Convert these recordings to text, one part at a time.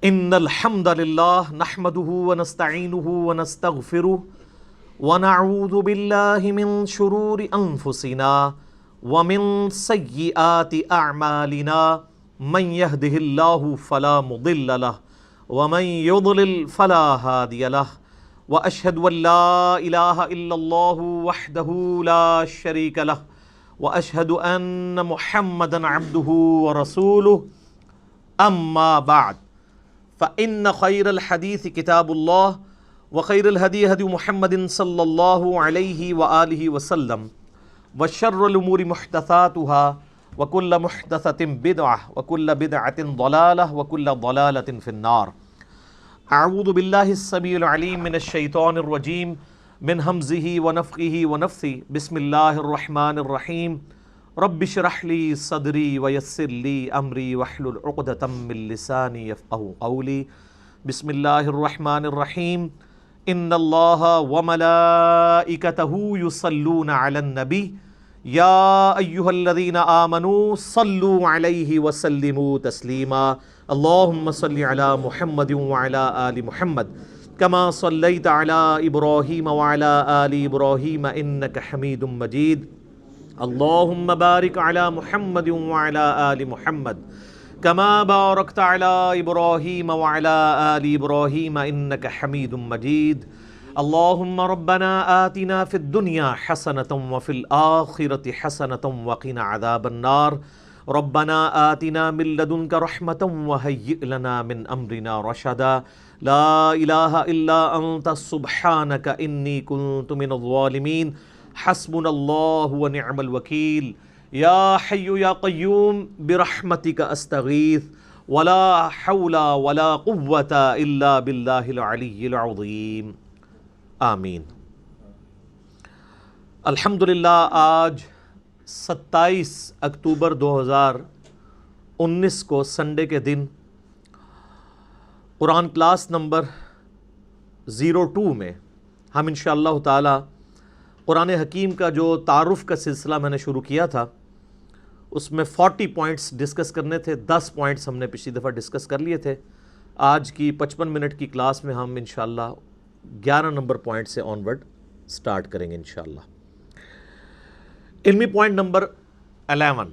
ان الحمد للہ نحمده ونستعینه ونستغفره ونعوذ باللہ من شرور انفسنا ومن سیئات اعمالنا من يهده اللہ فلا مضل له ومن يضلل فلا هادی له واشهد ان لا الہ الا اللہ وحدہ لا شریک له واشهد ان محمدا عبدہ ورسولہ اما بعد فإن خير الحديث كتاب الله وخير الهدي هدي محمد صلى الله عليه وآله وسلم وشر الأمور محدثاتها وكل محدثة بدعة وكل بدعة ضلالة وكل ضلالة في النار. أعوذ بالله السميع العليم من الشيطان الرجيم من همزه ونفخه ونفثه. بسم الله الرحمن الرحيم. رب اشرح لي صدري ويسر لي امري واحلل عقدة من لساني يفقهوا قولي. بسم الله الرحمن الرحيم. ان الله وملائكته يصلون على النبي يا ايها الذين آمنوا صلوا عليه وسلموا تسليما. اللهم صل على محمد وعلى آل محمد كما صليت على إبراهيم وعلى آل إبراهيم إنك حميد مجيد. اللهم بارك على محمد وعلى آل محمد كما باركت على إبراهيم وعلى آل إبراهيم إنك حميد مجيد. اللهم ربنا آتنا في الدنيا حسنة وفي الآخرة حسنة وقنا عذاب النار. ربنا آتنا من لدنك رحمة وهيئ لنا من أمرنا رشدا. لا إله إلا أنت سبحانك إني كنت من الظالمين. حسبنا اللہ ونعم الوکیل. یا حی یا قیوم برحمتک استغیث ولا حول ولا قوة الا باللہ العلی العظیم. آمین. الحمدللہ آج 27 اکتوبر 2019 کو سنڈے کے دن قرآن کلاس نمبر 02 میں ہم انشاءاللہ تعالی قرآن حکیم کا جو تعارف کا سلسلہ میں نے شروع کیا تھا اس میں 40 پوائنٹس ڈسکس کرنے تھے. 10 پوائنٹس ہم نے پچھلی دفعہ ڈسکس کر لیے تھے. آج کی 55 منٹ کی کلاس میں ہم انشاءاللہ 11 نمبر پوائنٹ سے آن ورڈ سٹارٹ کریں گے انشاءاللہ. علمی پوائنٹ نمبر 11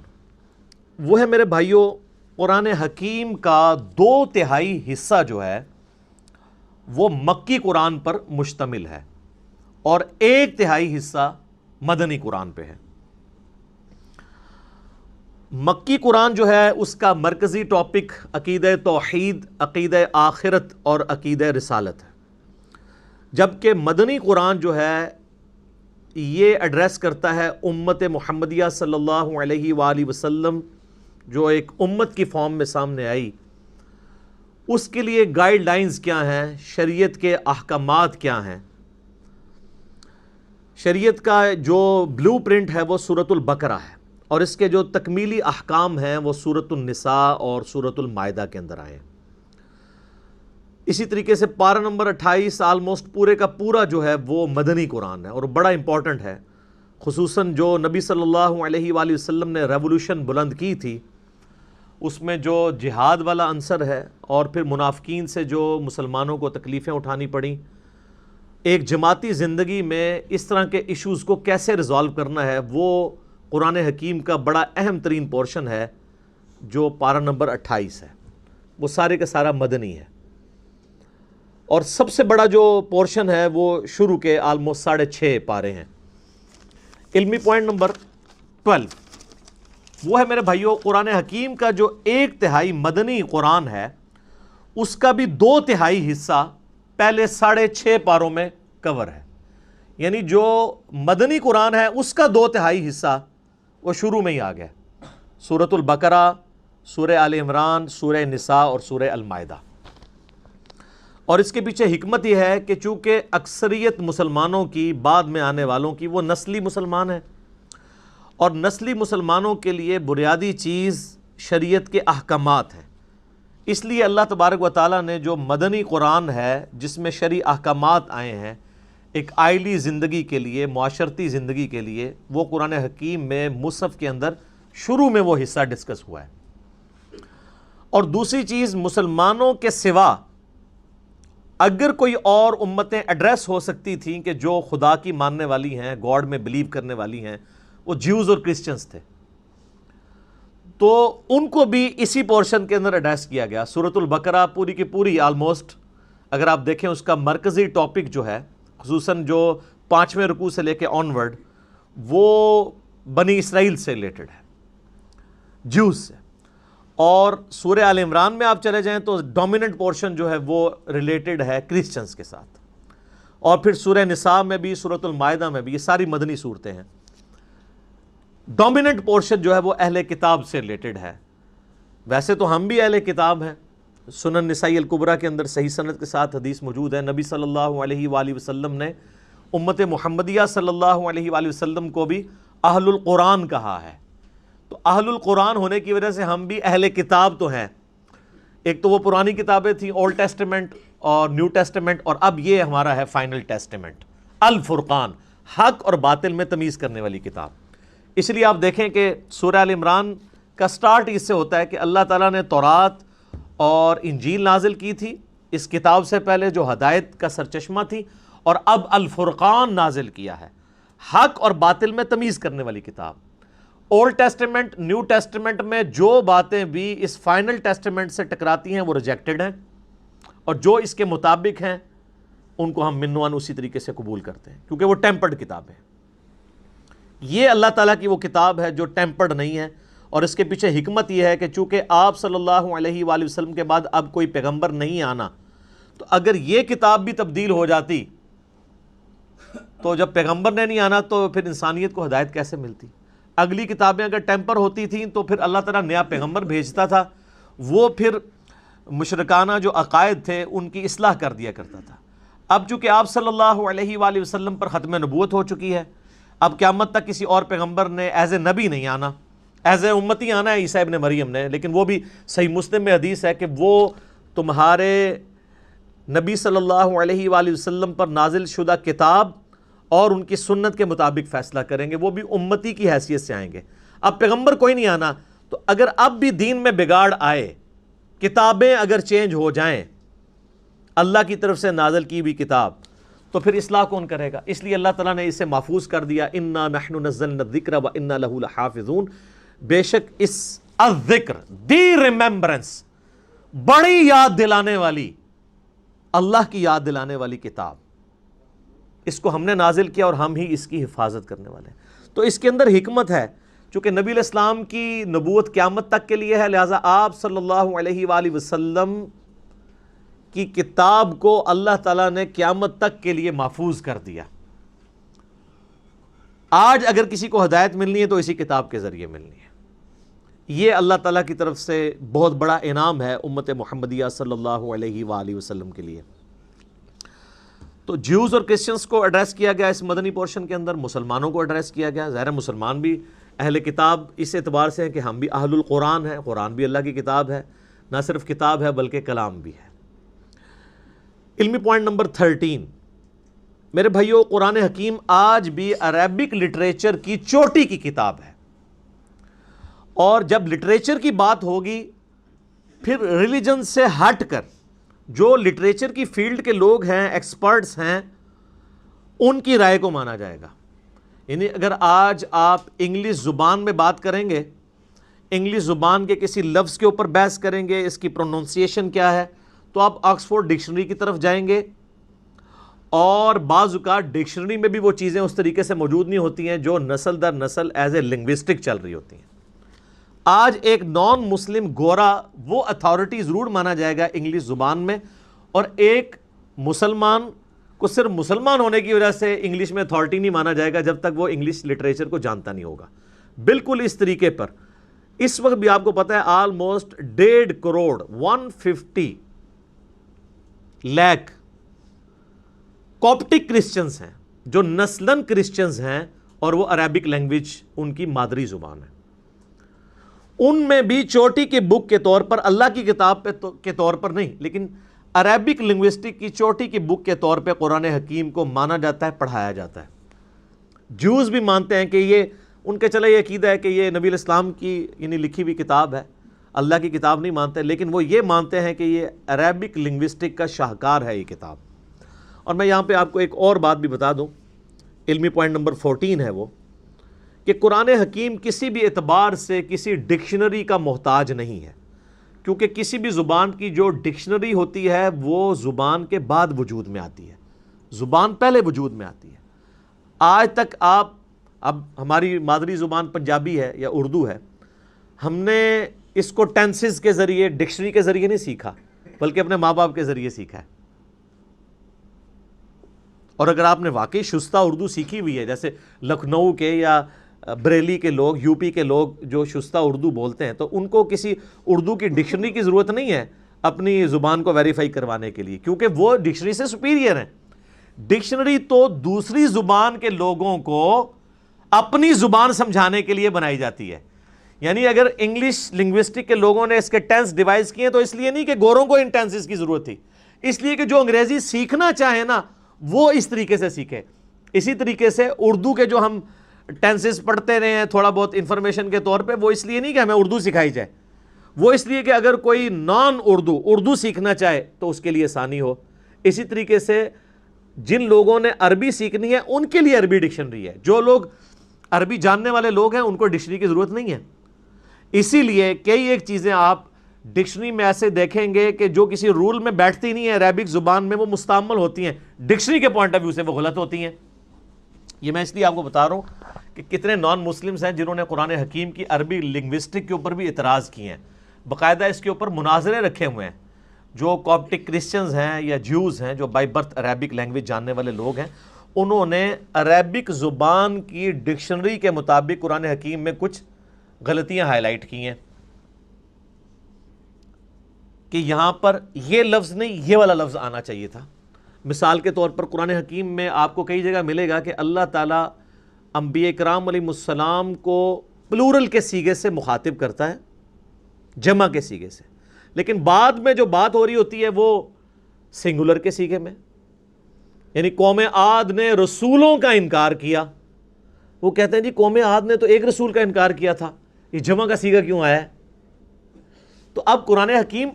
وہ ہے میرے بھائیوں، قرآن حکیم کا 2/3 حصہ جو ہے وہ مکی قرآن پر مشتمل ہے اور 1/3 حصہ مدنی قرآن پہ ہے. مکی قرآن جو ہے اس کا مرکزی ٹاپک عقیدہ توحید، عقیدہ آخرت اور عقیدہ رسالت ہے، جبکہ مدنی قرآن جو ہے یہ ایڈریس کرتا ہے امت محمدیہ صلی اللہ علیہ وآلہ وسلم جو ایک امت کی فارم میں سامنے آئی. اس کے لیے گائیڈ لائنز کیا ہیں، شریعت کے احکامات کیا ہیں. شریعت کا جو بلو پرنٹ ہے وہ سورۃ البقرہ ہے اور اس کے جو تکمیلی احکام ہیں وہ سورۃ النساء اور سورۃ المائدہ کے اندر آئے ہیں. اسی طریقے سے پارہ نمبر 28 آلموسٹ پورے کا پورا جو ہے وہ مدنی قرآن ہے اور بڑا امپورٹنٹ ہے. خصوصاً جو نبی صلی اللہ علیہ وآلہ وسلم نے ریولوشن بلند کی تھی اس میں جو جہاد والا عنصر ہے اور پھر منافقین سے جو مسلمانوں کو تکلیفیں اٹھانی پڑیں، ایک جماعتی زندگی میں اس طرح کے ایشوز کو کیسے ریزالو کرنا ہے، وہ قرآن حکیم کا بڑا اہم ترین پورشن ہے جو پارہ نمبر 28 ہے. وہ سارے کا سارا مدنی ہے اور سب سے بڑا جو پورشن ہے وہ شروع کے آلموسٹ 6.5 پارے ہیں. علمی پوائنٹ نمبر 12 وہ ہے میرے بھائیوں، قرآن حکیم کا جو 1/3 مدنی قرآن ہے اس کا بھی 2/3 حصہ پہلے 6.5 پاروں میں کور ہے. یعنی جو مدنی قرآن ہے اس کا 2/3 حصہ وہ شروع میں ہی آ گیا. سورۃ البقرہ، سورہ آل عمران، سورہ نساء اور سورہ المائدہ. اور اس کے پیچھے حکمت یہ ہے کہ چونکہ اکثریت مسلمانوں کی، بعد میں آنے والوں کی، وہ نسلی مسلمان ہیں اور نسلی مسلمانوں کے لیے بنیادی چیز شریعت کے احکامات ہیں. اس لیے اللہ تبارک و تعالیٰ نے جو مدنی قرآن ہے جس میں شرعی احکامات آئے ہیں ایک آئلی زندگی کے لیے، معاشرتی زندگی کے لیے، وہ قرآن حکیم میں مصحف کے اندر شروع میں وہ حصہ ڈسکس ہوا ہے. اور دوسری چیز، مسلمانوں کے سوا اگر کوئی اور امتیں ایڈریس ہو سکتی تھیں کہ جو خدا کی ماننے والی ہیں، گاڈ میں بلیو کرنے والی ہیں، وہ جیوز اور کرسچنز تھے، تو ان کو بھی اسی پورشن کے اندر ایڈریس کیا گیا۔ سورۃ البقرہ پوری کی پوری آلموسٹ اگر آپ دیکھیں اس کا مرکزی ٹاپک جو ہے، خصوصاً جو 5ویں رکوع سے لے کے آنورڈ، وہ بنی اسرائیل سے ریلیٹڈ ہے، جیوز سے۔ اور سورہ آل عمران میں آپ چلے جائیں تو ڈومیننٹ پورشن جو ہے وہ ریلیٹڈ ہے کرسچنز کے ساتھ، اور پھر سورہ نساء میں بھی، سورۃ المائدہ میں بھی، یہ ساری مدنی صورتیں ہیں۔ ڈومیننٹ پورشن جو ہے وہ اہل کتاب سے ریلیٹڈ ہے۔ ویسے تو ہم بھی اہل کتاب ہیں، سنن نسائی الکبریٰ کے اندر صحیح سند کے ساتھ حدیث موجود ہے، نبی صلی اللہ علیہ وآلہ وسلم نے امت محمدیہ صلی اللہ علیہ وآلہ وسلم کو بھی اہل القرآن کہا ہے۔ تو اہل القرآن ہونے کی وجہ سے ہم بھی اہل کتاب تو ہیں۔ ایک تو وہ پرانی کتابیں تھیں، اولڈ ٹیسٹمنٹ اور نیو ٹیسٹمنٹ، اور اب یہ ہمارا ہے فائنل ٹیسٹمنٹ، الفرقان، حق اور باطل میں تمیز کرنے والی کتاب۔ اس لیے آپ دیکھیں کہ سورہ آل عمران کا سٹارٹ اس سے ہوتا ہے کہ اللہ تعالیٰ نے تورات اور انجیل نازل کی تھی اس کتاب سے پہلے، جو ہدایت کا سرچشمہ تھی، اور اب الفرقان نازل کیا ہے، حق اور باطل میں تمیز کرنے والی کتاب۔ اولڈ ٹیسٹمنٹ، نیو ٹیسٹمنٹ میں جو باتیں بھی اس فائنل ٹیسٹمنٹ سے ٹکراتی ہیں وہ ریجیکٹڈ ہیں، اور جو اس کے مطابق ہیں ان کو ہم منوان اسی طریقے سے قبول کرتے ہیں، کیونکہ وہ ٹیمپرڈ کتاب ہے۔ یہ اللہ تعالیٰ کی وہ کتاب ہے جو ٹیمپرڈ نہیں ہے، اور اس کے پیچھے حکمت یہ ہے کہ چونکہ آپ صلی اللہ علیہ وآلہ وسلم کے بعد اب کوئی پیغمبر نہیں آنا، تو اگر یہ کتاب بھی تبدیل ہو جاتی تو جب پیغمبر نے نہیں آنا تو پھر انسانیت کو ہدایت کیسے ملتی؟ اگلی کتابیں اگر ٹیمپر ہوتی تھیں تو پھر اللہ تعالیٰ نیا پیغمبر بھیجتا تھا، وہ پھر مشرکانہ جو عقائد تھے ان کی اصلاح کر دیا کرتا تھا۔ اب چونکہ آپ صلی اللہ علیہ وآلہ وسلم پر ختم نبوت ہو چکی ہے، اب قیامت تک کسی اور پیغمبر نے ایز اے نبی نہیں آنا، ایز اے امتی آنا ہے عیسیٰ ابن مریم نے، لیکن وہ بھی صحیح مسلم میں حدیث ہے کہ وہ تمہارے نبی صلی اللہ علیہ وآلہ وسلم پر نازل شدہ کتاب اور ان کی سنت کے مطابق فیصلہ کریں گے، وہ بھی امتی کی حیثیت سے آئیں گے۔ اب پیغمبر کوئی نہیں آنا، تو اگر اب بھی دین میں بگاڑ آئے، کتابیں اگر چینج ہو جائیں، اللہ کی طرف سے نازل کی ہوئی کتاب، تو پھر اصلاح کون کرے گا؟ اس لیے اللہ تعالیٰ نے اسے محفوظ کر دیا، اِنَّا نَحْنُ نَزَّلْنَا الذِّكْرَ وَإِنَّا لَهُ لَحَافِظُونَ۔ بے شک اس الذکر، دی ریممبرنس، بڑی یاد دلانے والی، اللہ کی یاد دلانے والی کتاب، اس کو ہم نے نازل کیا اور ہم ہی اس کی حفاظت کرنے والے ہیں۔ تو اس کے اندر حکمت ہے، چونکہ نبی علیہ السلام کی نبوت قیامت تک کے لیے ہے، لہٰذا آپ صلی اللہ علیہ وآلہ وسلم کی کتاب کو اللہ تعالیٰ نے قیامت تک کے لیے محفوظ کر دیا۔ آج اگر کسی کو ہدایت ملنی ہے تو اسی کتاب کے ذریعے ملنی ہے۔ یہ اللہ تعالیٰ کی طرف سے بہت بڑا انعام ہے امت محمدیہ صلی اللہ علیہ وآلہ وسلم کے لیے۔ تو جیوز اور کرسچنس کو ایڈریس کیا گیا اس مدنی پورشن کے اندر، مسلمانوں کو ایڈریس کیا گیا۔ ظاہر ہے مسلمان بھی اہل کتاب اس اعتبار سے ہیں کہ ہم بھی اہل القرآن ہیں، قرآن بھی اللہ کی کتاب ہے، نہ صرف کتاب ہے بلکہ کلام بھی ہے۔ علمی پوائنٹ نمبر 13، میرے بھائیو، قرآن حکیم آج بھی عربک لٹریچر کی چوٹی کی کتاب ہے، اور جب لٹریچر کی بات ہوگی پھر ریلیجن سے ہٹ کر جو لٹریچر کی فیلڈ کے لوگ ہیں، ایکسپرٹس ہیں، ان کی رائے کو مانا جائے گا۔ یعنی اگر آج آپ انگلش زبان میں بات کریں گے، انگلش زبان کے کسی لفظ کے اوپر بحث کریں گے، اس کی پروننسیشن کیا ہے، تو آپ آکسفورڈ ڈکشنری کی طرف جائیں گے، اور بعض اوقات ڈکشنری میں بھی وہ چیزیں اس طریقے سے موجود نہیں ہوتی ہیں جو نسل در نسل ایز اے لنگوسٹک چل رہی ہوتی ہیں۔ آج ایک نان مسلم گورا وہ اتھارٹی ضرور مانا جائے گا انگلش زبان میں، اور ایک مسلمان کو صرف مسلمان ہونے کی وجہ سے انگلش میں اتھارٹی نہیں مانا جائے گا جب تک وہ انگلش لٹریچر کو جانتا نہیں ہوگا۔ بالکل اس طریقے پر اس وقت بھی آپ کو پتہ ہے آلموسٹ 1.5 کروڑ 150 لاکھ کوپٹک کرسچنز ہیں جو نسلاً کرسچنز ہیں، اور وہ عربک لینگویج ان کی مادری زبان ہے۔ ان میں بھی چوٹی کی بک کے طور پر، اللہ کی کتاب کے طور پر نہیں، لیکن عربک لنگوسٹک کی چوٹی کی بک کے طور پہ قرآن حکیم کو مانا جاتا ہے، پڑھایا جاتا ہے۔ جوز بھی مانتے ہیں کہ یہ ان کے چلے یہ عقیدہ ہے کہ یہ نبی علیہ السلام کی یعنی لکھی ہوئی کتاب ہے، اللہ کی کتاب نہیں مانتے، لیکن وہ یہ مانتے ہیں کہ یہ عربک لنگوسٹک کا شاہکار ہے یہ کتاب۔ اور میں یہاں پہ آپ کو ایک اور بات بھی بتا دوں، علمی پوائنٹ نمبر 14 ہے وہ، کہ قرآن حکیم کسی بھی اعتبار سے کسی ڈکشنری کا محتاج نہیں ہے، کیونکہ کسی بھی زبان کی جو ڈکشنری ہوتی ہے وہ زبان کے بعد وجود میں آتی ہے، زبان پہلے وجود میں آتی ہے۔ آج تک آپ، اب ہماری مادری زبان پنجابی ہے یا اردو ہے، ہم نے اس کو ٹینسز کے ذریعے، ڈکشنری کے ذریعے نہیں سیکھا، بلکہ اپنے ماں باپ کے ذریعے سیکھا ہے۔ اور اگر آپ نے واقعی شستہ اردو سیکھی ہوئی ہے، جیسے لکھنؤ کے یا بریلی کے لوگ، یو پی کے لوگ جو شستہ اردو بولتے ہیں، تو ان کو کسی اردو کی ڈکشنری کی ضرورت نہیں ہے اپنی زبان کو ویریفائی کروانے کے لیے، کیونکہ وہ ڈکشنری سے سپیریئر ہیں۔ ڈکشنری تو دوسری زبان کے لوگوں کو اپنی زبان سمجھانے کے لیے بنائی جاتی ہے۔ یعنی اگر انگلش لنگوسٹک کے لوگوں نے اس کے ٹینس ڈیوائز کیے تو اس لیے نہیں کہ گوروں کو ان ٹینسز کی ضرورت تھی، اس لیے کہ جو انگریزی سیکھنا چاہے نا وہ اس طریقے سے سیکھے۔ اسی طریقے سے اردو کے جو ہم ٹینسز پڑھتے رہے ہیں تھوڑا بہت انفارمیشن کے طور پہ، وہ اس لیے نہیں کہ ہمیں اردو سکھائی جائے، وہ اس لیے کہ اگر کوئی نان اردو سیکھنا چاہے تو اس کے لیے آسانی ہو۔ اسی طریقے سے جن لوگوں نے عربی سیکھنی ہے ان کے لیے عربی ڈکشنری ہے، جو لوگ عربی جاننے والے لوگ ہیں ان کو ڈکشنری کی ضرورت نہیں ہے۔ اسی لیے کئی ایک چیزیں آپ ڈکشنری میں ایسے دیکھیں گے کہ جو کسی رول میں بیٹھتی نہیں ہیں عربک زبان میں، وہ مستعمل ہوتی ہیں، ڈکشنری کے پوائنٹ آف ویو سے وہ غلط ہوتی ہیں۔ یہ میں اس لیے آپ کو بتا رہا ہوں کہ کتنے نان مسلمز ہیں جنہوں نے قرآن حکیم کی عربی لنگوسٹک کے اوپر بھی اعتراض کیے ہیں، باقاعدہ اس کے اوپر مناظرے رکھے ہوئے ہیں۔ جو کاپٹک کرسچنز ہیں یا جیوز ہیں جو بائی برتھ عربک لینگویج جاننے والے لوگ ہیں، انہوں نے عربک زبان کی ڈکشنری کے مطابق قرآن حکیم میں کچھ غلطیاں ہائی لائٹ کی ہیں کہ یہاں پر یہ لفظ نہیں یہ والا لفظ آنا چاہیے تھا۔ مثال کے طور پر قرآن حکیم میں آپ کو کئی جگہ ملے گا کہ اللہ تعالیٰ انبیاء کرام علیہ السلام کو پلورل کے سیغے سے مخاطب کرتا ہے، جمع کے سیغے سے، لیکن بعد میں جو بات ہو رہی ہوتی ہے وہ سنگولر کے سیغے میں۔ یعنی قوم عاد نے رسولوں کا انکار کیا، وہ کہتے ہیں جی قوم عاد نے تو ایک رسول کا انکار کیا تھا، یہ جمع کا سیغہ کیوں آیا ہے؟ تو اب قرآن حکیم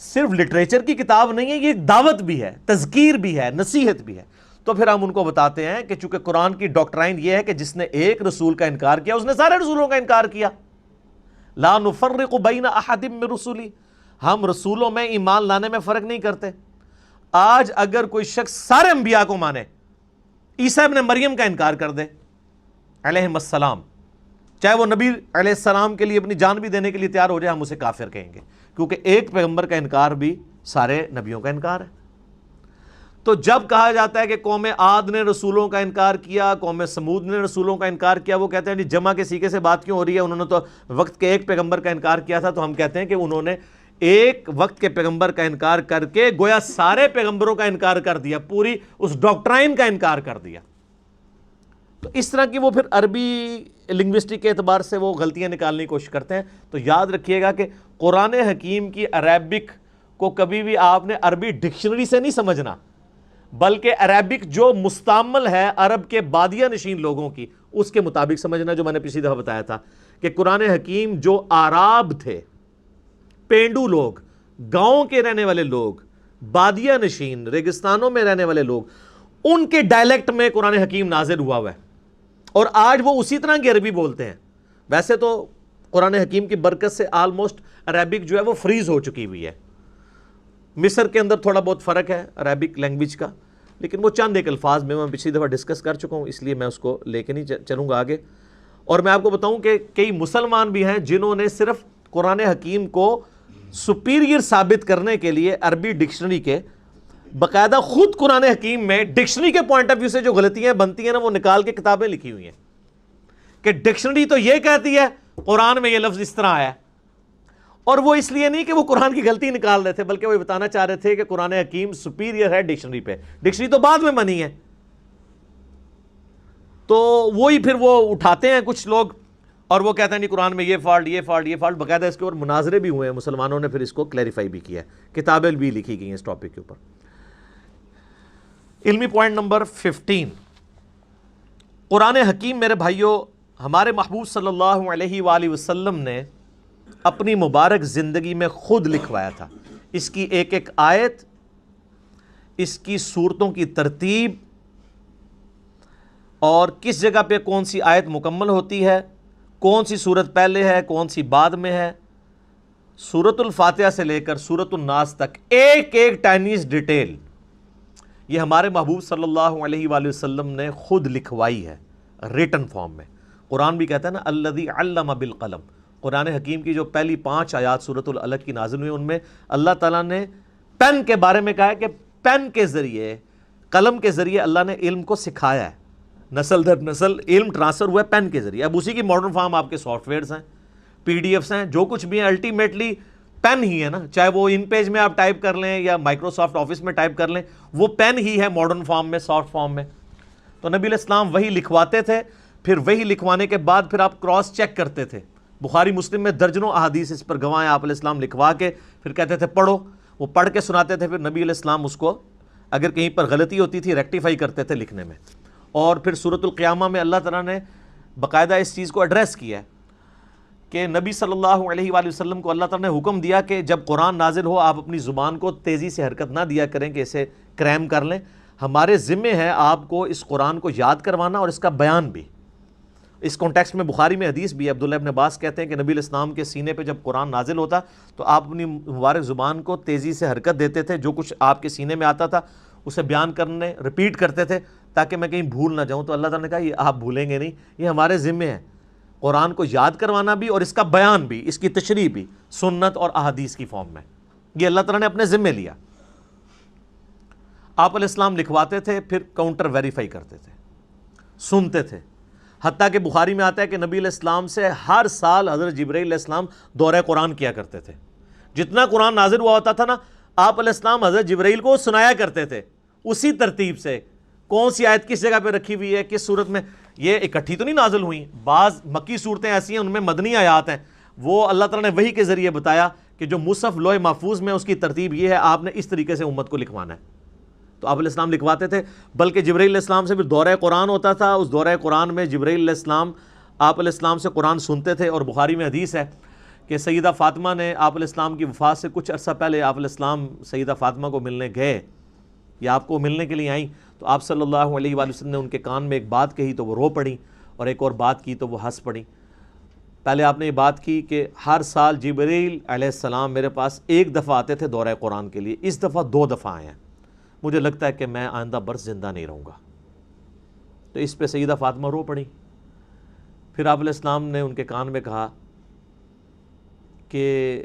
صرف لٹریچر کی کتاب نہیں ہے، یہ ایک دعوت بھی ہے، تذکیر بھی ہے، نصیحت بھی ہے۔ تو پھر ہم ان کو بتاتے ہیں کہ چونکہ قرآن کی ڈاکٹرائن یہ ہے کہ جس نے ایک رسول کا انکار کیا اس نے سارے رسولوں کا انکار کیا۔ لا نفرق بین احد من رسولی، ہم رسولوں میں ایمان لانے میں فرق نہیں کرتے۔ آج اگر کوئی شخص سارے انبیاء کو مانے، عیسیٰ ابن مریم کا انکار کر دے علیہم السلام، چاہے وہ نبی علیہ السلام کے لیے اپنی جان بھی دینے کے لیے تیار ہو جائے، ہم اسے کافر کہیں گے، کیونکہ ایک پیغمبر کا انکار بھی سارے نبیوں کا انکار ہے۔ تو جب کہا جاتا ہے کہ قوم عاد نے رسولوں کا انکار کیا، قوم سمود نے رسولوں کا انکار کیا، وہ کہتے ہیں جی جمع کے سیغے سے بات کیوں ہو رہی ہے، انہوں نے تو وقت کے ایک پیغمبر کا انکار کیا تھا۔ تو ہم کہتے ہیں کہ انہوں نے ایک وقت کے پیغمبر کا انکار کر کے گویا سارے پیغمبروں کا انکار کر دیا، پوری اس ڈاکٹرائن کا انکار کر دیا۔ تو اس طرح کی وہ پھر عربی لنگوسٹک کے اعتبار سے وہ غلطیاں نکالنے کی کوشش کرتے ہیں۔ تو یاد رکھیے گا کہ قرآن حکیم کی عربک کو کبھی بھی آپ نے عربی ڈکشنری سے نہیں سمجھنا، بلکہ عربک جو مستعمل ہے عرب کے بادیہ نشین لوگوں کی، اس کے مطابق سمجھنا، جو میں نے پچھلی دفعہ بتایا تھا کہ قرآن حکیم جو آراب تھے، پینڈو لوگ، گاؤں کے رہنے والے لوگ، بادیہ نشین ریگستانوں میں رہنے والے لوگ، ان کے ڈائلیکٹ میں قرآن حکیم نازل ہوا ہے، اور آج وہ اسی طرح کی عربی بولتے ہیں۔ ویسے تو قرآن حکیم کی برکت سے آلموسٹ عربک جو ہے وہ فریز ہو چکی ہوئی ہے۔ مصر کے اندر تھوڑا بہت فرق ہے عربک لینگویج کا، لیکن وہ چند ایک الفاظ میں پچھلی دفعہ ڈسکس کر چکا ہوں، اس لیے میں اس کو لے کے نہیں چلوں گا آگے۔ اور میں آپ کو بتاؤں کہ کئی مسلمان بھی ہیں جنہوں نے صرف قرآن حکیم کو سپیریئر ثابت کرنے کے لیے عربی ڈکشنری کے باقاعدہ خود قرآن حکیم میں ڈکشنری کے پوائنٹ آف ویو سے جو غلطیاں بنتی ہیں نا، وہ نکال کے کتابیں لکھی ہوئی ہیں کہ ڈکشنری تو یہ کہتی ہے قرآن میں یہ لفظ اس طرح آیا ہے۔ اور وہ اس لیے نہیں کہ وہ قرآن کی غلطی نکال رہے تھے، بلکہ وہ بتانا چاہ رہے تھے کہ قرآن حکیم سپیریئر ہے ڈکشنری پہ، ڈکشنری تو بعد میں بنی ہے۔ تو وہی پھر وہ اٹھاتے ہیں کچھ لوگ اور وہ کہتے ہیں نہیں قرآن میں یہ فالٹ، یہ فالٹ، یہ فالٹ، باقاعدہ اس کے اوپر مناظرے بھی ہوئے ہیں، مسلمانوں نے پھر اس کو کلیریفائی بھی کیا ہے، کتابیں بھی لکھی گئی ہیں اس ٹاپک کے اوپر۔ علمی پوائنٹ نمبر 15، قرآن حکیم میرے بھائیوں، ہمارے محبوب صلی اللہ علیہ وآلہ وسلم نے اپنی مبارک زندگی میں خود لکھوایا تھا۔ اس کی ایک ایک آیت، اس کی صورتوں کی ترتیب، اور کس جگہ پہ کون سی آیت مکمل ہوتی ہے، کون سی صورت پہلے ہے کون سی بعد میں ہے، سورۃ الفاتحہ سے لے کر سورۃ الناس تک ایک ایک ٹائنیز ڈیٹیل یہ ہمارے محبوب صلی اللہ علیہ وآلہ وسلم نے خود لکھوائی ہے ریٹن فارم میں۔ قرآن بھی کہتا ہے نا الذی علم بالقلم، قرآن حکیم کی جو پہلی 5 آیات سورۃ العلق کی نازل ہوئی ان میں اللہ تعالیٰ نے پین کے بارے میں کہا ہے کہ پین کے ذریعے، قلم کے ذریعے اللہ نے علم کو سکھایا ہے، نسل در نسل علم ٹرانسفر ہوا ہے پین کے ذریعے۔ اب اسی کی ماڈرن فارم آپ کے سافٹ ویئرز ہیں، پی ڈی ایفس ہیں، جو کچھ بھی ہیں الٹیمیٹلی پین ہی ہے نا، چاہے وہ ان پیج میں آپ ٹائپ کر لیں یا مائکروسافٹ آفس میں ٹائپ کر لیں، وہ پین ہی ہے ماڈرن فارم میں، سافٹ فارم میں۔ تو نبی علیہ السلام وہی لکھواتے تھے، پھر وہی لکھوانے کے بعد پھر آپ کراس چیک کرتے تھے۔ بخاری مسلم میں درجنوں احادیث اس پر گواہ ہیں، آپ علیہ السلام لکھوا کے پھر کہتے تھے پڑھو، وہ پڑھ کے سناتے تھے، پھر نبی علیہ السلام اس کو اگر کہیں پر غلطی ہوتی تھی ریکٹیفائی کرتے تھے لکھنے میں۔ اور پھر سورۃ القیامہ میں اللہ تعالیٰ نے باقاعدہ اس چیز کو ایڈریس کیا ہے کہ نبی صلی اللہ علیہ وآلہ وسلم کو اللہ تعالیٰ نے حکم دیا کہ جب قرآن نازل ہو آپ اپنی زبان کو تیزی سے حرکت نہ دیا کریں کہ اسے کریم کر لیں، ہمارے ذمے ہے آپ کو اس قرآن کو یاد کروانا اور اس کا بیان بھی۔ اس کانٹیکسٹ میں بخاری میں حدیث بھی ہے، عبداللہ ابن عباس کہتے ہیں کہ نبی علیہ السلام کے سینے پہ جب قرآن نازل ہوتا تو آپ اپنی مبارک زبان کو تیزی سے حرکت دیتے تھے، جو کچھ آپ کے سینے میں آتا تھا اسے بیان کرنے ریپیٹ کرتے تھے تاکہ میں کہیں بھول نہ جاؤں۔ تو اللہ تعالیٰ نے کہا یہ آپ بھولیں گے نہیں، یہ ہمارے ذمے ہے، قرآن کو یاد کروانا بھی اور اس کا بیان بھی، اس کی تشریح بھی سنت اور احادیث کی فارم میں، یہ اللہ تعالیٰ نے اپنے ذمے لیا۔ آپ علیہ السلام لکھواتے تھے، پھر کاؤنٹر ویریفائی کرتے تھے، سنتے تھے، حتیٰ کہ بخاری میں آتا ہے کہ نبی علیہ السلام سے ہر سال حضرت جبرائیل علیہ السلام دورہ قرآن کیا کرتے تھے۔ جتنا قرآن نازل ہوا ہوتا تھا نا، آپ علیہ السلام حضرت جبرائیل کو سنایا کرتے تھے اسی ترتیب سے، کون سی آیت کس جگہ پہ رکھی ہوئی ہے، کس صورت میں۔ یہ اکٹھی تو نہیں نازل ہوئی، بعض مکی صورتیں ایسی ہیں ان میں مدنی آیات ہیں، وہ اللہ تعالیٰ نے وحی کے ذریعے بتایا کہ جو مصحف لوح محفوظ میں اس کی ترتیب یہ ہے، آپ نے اس طریقے سے امت کو لکھوانا ہے۔ تو آپ علیہ السلام لکھواتے تھے، بلکہ جبرائیل علیہ السلام سے پھر دورہ قرآن ہوتا تھا، اس دورہ قرآن میں جبرائیل علیہ السلام آپ علیہ السلام سے قرآن سنتے تھے۔ اور بخاری میں حدیث ہے کہ سیدہ فاطمہ نے آپ علیہ السلام کی وفات سے کچھ عرصہ پہلے آپ علیہ السلام سیدہ فاطمہ کو ملنے گئے یا آپ کو ملنے کے لیے آئیں، تو آپ صلی اللہ علیہ وآلہ وسلم نے ان کے کان میں ایک بات کہی تو وہ رو پڑیں، اور ایک اور بات کی تو وہ ہنس پڑیں۔ پہلے آپ نے یہ بات کی کہ ہر سال جبرائیل علیہ السلام میرے پاس ایک دفعہ آتے تھے دورہ قرآن کے لیے، اس دفعہ 2 دفعہ آئے ہیں، مجھے لگتا ہے کہ میں آئندہ برس زندہ نہیں رہوں گا۔ تو اس پہ سیدہ فاطمہ رو پڑی۔ پھر آپ علیہ السلام نے ان کے کان میں کہا کہ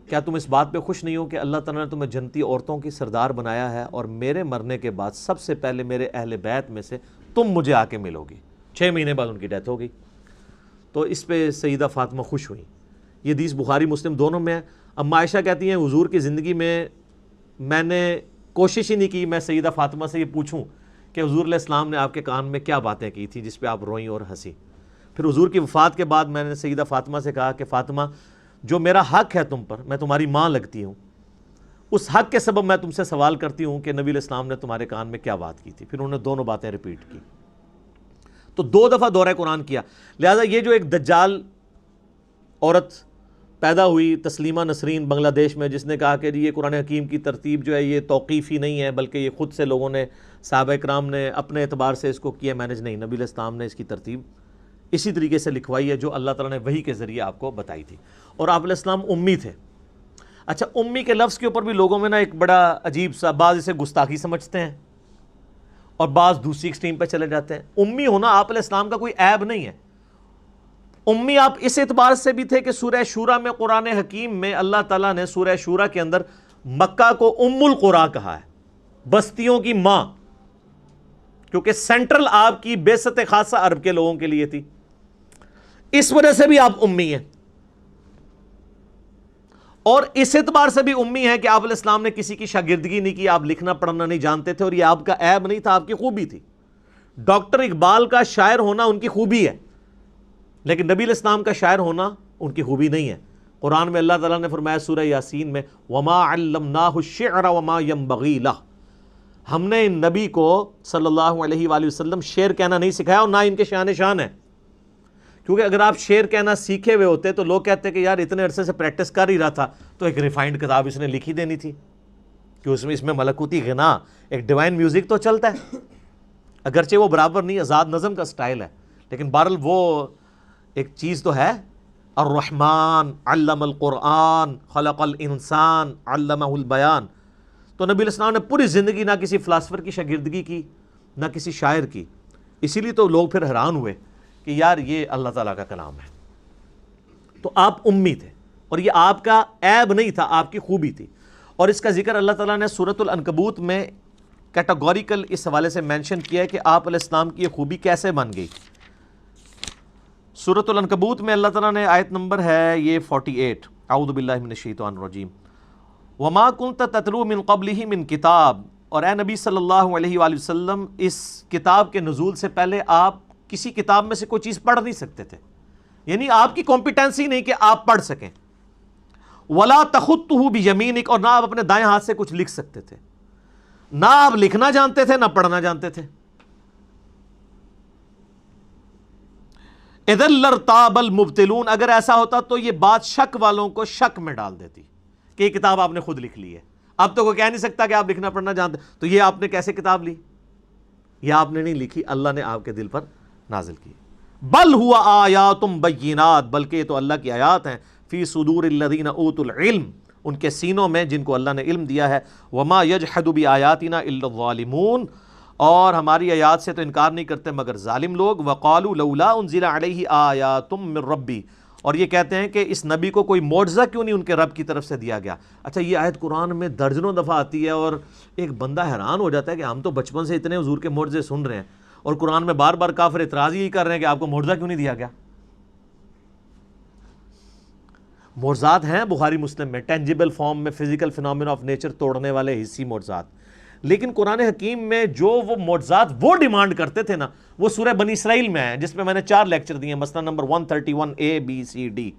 کیا تم اس بات پہ خوش نہیں ہو کہ اللہ تعالیٰ نے تمہیں جنتی عورتوں کی سردار بنایا ہے، اور میرے مرنے کے بعد سب سے پہلے میرے اہل بیت میں سے تم مجھے آ کے ملو گی۔ 6 مہینے بعد ان کی ڈیتھ ہو گئی۔ تو اس پہ سیدہ فاطمہ خوش ہوئیں۔ یہ حدیث بخاری مسلم دونوں میں ہے۔ اما عائشہ کہتی ہیں حضور کی زندگی میں نے کوشش ہی نہیں کی میں سیدہ فاطمہ سے یہ پوچھوں کہ حضور علیہ السلام نے آپ کے کان میں کیا باتیں کی تھی جس پہ آپ روئیں اور ہنسی۔ پھر حضور کی وفات کے بعد میں نے سیدہ فاطمہ سے کہا کہ فاطمہ، جو میرا حق ہے تم پر، میں تمہاری ماں لگتی ہوں، اس حق کے سبب میں تم سے سوال کرتی ہوں کہ نبی علیہ السلام نے تمہارے کان میں کیا بات کی تھی۔ پھر انہوں نے دونوں باتیں ریپیٹ کی۔ تو 2 دفعہ دورہ قرآن کیا۔ لہٰذا یہ جو ایک دجال عورت پیدا ہوئی تسلیمہ نسرین بنگلہ دیش میں، جس نے کہا کہ یہ قرآن حکیم کی ترتیب جو ہے یہ توقیفی نہیں ہے بلکہ یہ خود سے لوگوں نے، صحابہ کرام نے اپنے اعتبار سے اس کو کیا مینج، نہیں، نبی علیہ السلام نے اس کی ترتیب اسی طریقے سے لکھوائی ہے جو اللہ تعالیٰ نے وحی کے ذریعے آپ کو بتائی تھی۔ اور آپ علیہ السلام امی تھے۔ اچھا، امی کے لفظ کے اوپر بھی لوگوں میں نا ایک بڑا عجیب سا، بعض اسے گستاخی سمجھتے ہیں اور بعض دوسری ایکسٹریم پہ چلے جاتے ہیں۔ امی ہونا آپ علیہ السلام کا کوئی عیب نہیں ہے۔ امی آپ اس اعتبار سے بھی تھے کہ سورہ شورى میں، قرآن حکیم میں اللہ تعالیٰ نے سورہ شورى کے اندر مکہ کو ام القریٰ کہا ہے، بستیوں کی ماں، کیونکہ سینٹرل آپ کی بعثت خاصہ عرب کے لوگوں کے لیے تھی، اس وجہ سے بھی آپ امی ہیں۔ اور اس اعتبار سے بھی امی ہے کہ آپ علیہ السلام نے کسی کی شاگردگی نہیں کی، آپ لکھنا پڑھنا نہیں جانتے تھے، اور یہ آپ کا عیب نہیں تھا، آپ کی خوبی تھی۔ ڈاکٹر اقبال کا شاعر ہونا ان کی خوبی ہے، لیکن نبی علیہ السلام کا شاعر ہونا ان کی خوبی نہیں ہے۔ قرآن میں اللہ تعالیٰ نے فرمایا سورہ یاسین میں، وَمَا عَلَّمْنَاهُ الشِّعْرَ وَمَا يَنبَغِي لَهُ، ہم نے ان نبی کو صلی اللہ علیہ وآلہ وسلم شعر کہنا نہیں سکھایا اور نہ ان کے شان ہے، کیونکہ اگر آپ شعر کہنا سیکھے ہوئے ہوتے تو لوگ کہتے کہ یار اتنے عرصے سے پریکٹس کر ہی رہا تھا تو ایک ریفائنڈ کتاب اس نے لکھی دینی تھی، کہ اس میں ملکوتی غنا، ایک ڈیوائن میوزک تو چلتا ہے، اگرچہ وہ برابر نہیں، آزاد نظم کا سٹائل ہے، لیکن بہرحال وہ ایک چیز تو ہے۔ الرحمن علم القرآن خلق الانسان علمہ البیان۔ تو نبی علیہ السلام نے پوری زندگی نہ کسی فلاسفر کی شاگردگی کی، نہ کسی شاعر کی، اسی لیے تو لوگ پھر حیران ہوئے کہ یار یہ اللہ تعالیٰ کا کلام ہے۔ تو آپ امی تھے، اور یہ آپ کا عیب نہیں تھا، آپ کی خوبی تھی، اور اس کا ذکر اللہ تعالیٰ نے سورۃ العنکبوت میں کیٹاگوریکل اس حوالے سے مینشن کیا ہے کہ آپ علیہ السلام کی یہ خوبی کیسے بن گئی۔ سورۃ العنکبوت میں اللہ تعالیٰ نے آیت نمبر ہے یہ 48، اعوذ باللہ من الشیطان الرجیم، وما کنت تتلو من قبلہ من کتاب، اور اے نبی صلی اللہ علیہ وآلہ وسلم اس کتاب کے نزول سے پہلے آپ کسی کتاب میں سے کوئی چیز پڑھ نہیں سکتے تھے، یعنی آپ کی کمپیٹنسی نہیں کہ آپ پڑھ سکیں۔ ولا تخطہ بیمینک، اور نہ آپ اپنے دائیں ہاتھ سے کچھ لکھ سکتے تھے، نہ آپ لکھنا جانتے تھے نہ پڑھنا جانتے تھے۔ اذا لارتاب المبطلون، اگر ایسا ہوتا تو یہ بات شک والوں کو شک میں ڈال دیتی کہ یہ کتاب آپ نے خود لکھ لی ہے۔ اب تو کوئی کہہ نہیں سکتا کہ آپ لکھنا پڑھنا جانتے، تو یہ آپ نے کیسے کتاب لی؟ یہ آپ نے نہیں لکھی، اللہ نے آپ کے دل پر نازل کی۔ بل ہوا آیات بینات، بلکہ یہ تو اللہ کی آیات ہیں، فی صدور الذین اوتوا العلم، ان کے سینوں میں جن کو اللہ نے علم دیا ہے۔ وما یجحد بآیاتنا الا الظالمون، اور ہماری آیات سے تو انکار نہیں کرتے مگر ظالم لوگ۔ وقالوا لولا انزل علیہ آیات من ربی، اور یہ کہتے ہیں کہ اس نبی کو کوئی معجزہ کیوں نہیں ان کے رب کی طرف سے دیا گیا۔ اچھا، یہ آیت قرآن میں درجنوں دفعہ آتی ہے، اور ایک بندہ حیران ہو جاتا ہے کہ ہم تو بچپن سے اتنے حضور کے معجزے سن رہے ہیں، اور قرآن میں بار بار کافر اعتراض یہی کر رہے ہیں کہ آپ کو معجزہ کیوں نہیں دیا گیا۔ معجزات ہیں بخاری مسلم میں، ٹینجیبل فارم میں، فزیکل فینومینا آف نیچر توڑنے والے حصی معجزات، لیکن قرآن حکیم میں جو وہ معجزات وہ ڈیمانڈ کرتے تھے نا، وہ سورہ بنی اسرائیل میں ہے، جس میں نے 4 لیکچر دیے ہیں، مثلا number 131 A B C D۔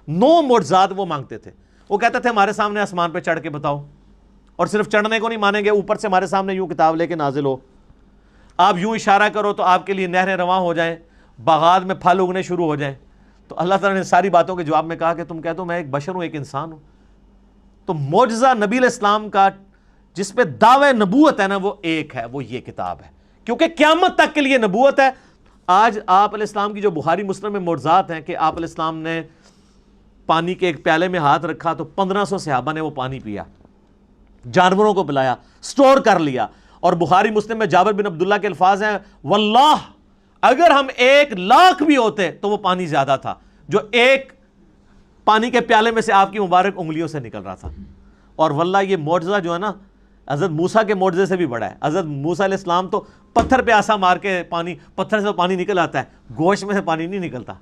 9 معجزات وہ مانگتے تھے، وہ کہتے تھے ہمارے سامنے آسمان پہ چڑھ کے بتاؤ، اور صرف چڑھنے کو نہیں مانیں گے، اوپر سے ہمارے سامنے یوں کتاب لے کے نازل ہو، آپ یوں اشارہ کرو تو آپ کے لیے نہریں رواں ہو جائیں، باغات میں پھل اگنے شروع ہو جائیں۔ تو اللہ تعالیٰ نے ساری باتوں کے جواب میں کہا کہ تم کہہ دو میں ایک بشر ہوں، ایک انسان ہوں۔ تو معجزہ نبی علیہ السلام کا جس پہ دعوی نبوت ہے نا، وہ ایک ہے، وہ یہ کتاب ہے، کیونکہ قیامت تک کے لیے نبوت ہے۔ آج آپ علیہ السلام کی جو بخاری مسلم میں معجزات ہیں کہ آپ علیہ السلام نے پانی کے ایک پیالے میں ہاتھ رکھا تو 1500 صحابہ نے وہ پانی پیا، جانوروں کو پلایا، سٹور کر لیا۔ اور بخاری مسلم میں جابر بن عبداللہ کے الفاظ ہیں، واللہ اگر ہم 1,00,000 بھی ہوتے تو وہ پانی زیادہ تھا جو ایک پانی کے پیالے میں سے آپ کی مبارک انگلیوں سے نکل رہا تھا۔ اور واللہ یہ معجزہ جو ہے نا، حضرت موسیٰ کے معجزے سے بھی بڑا ہے۔ حضرت موسیٰ علیہ السلام تو پتھر پہ آسا مار کے پتھر سے پانی نکل آتا ہے، گوشت میں سے پانی نہیں نکلتا،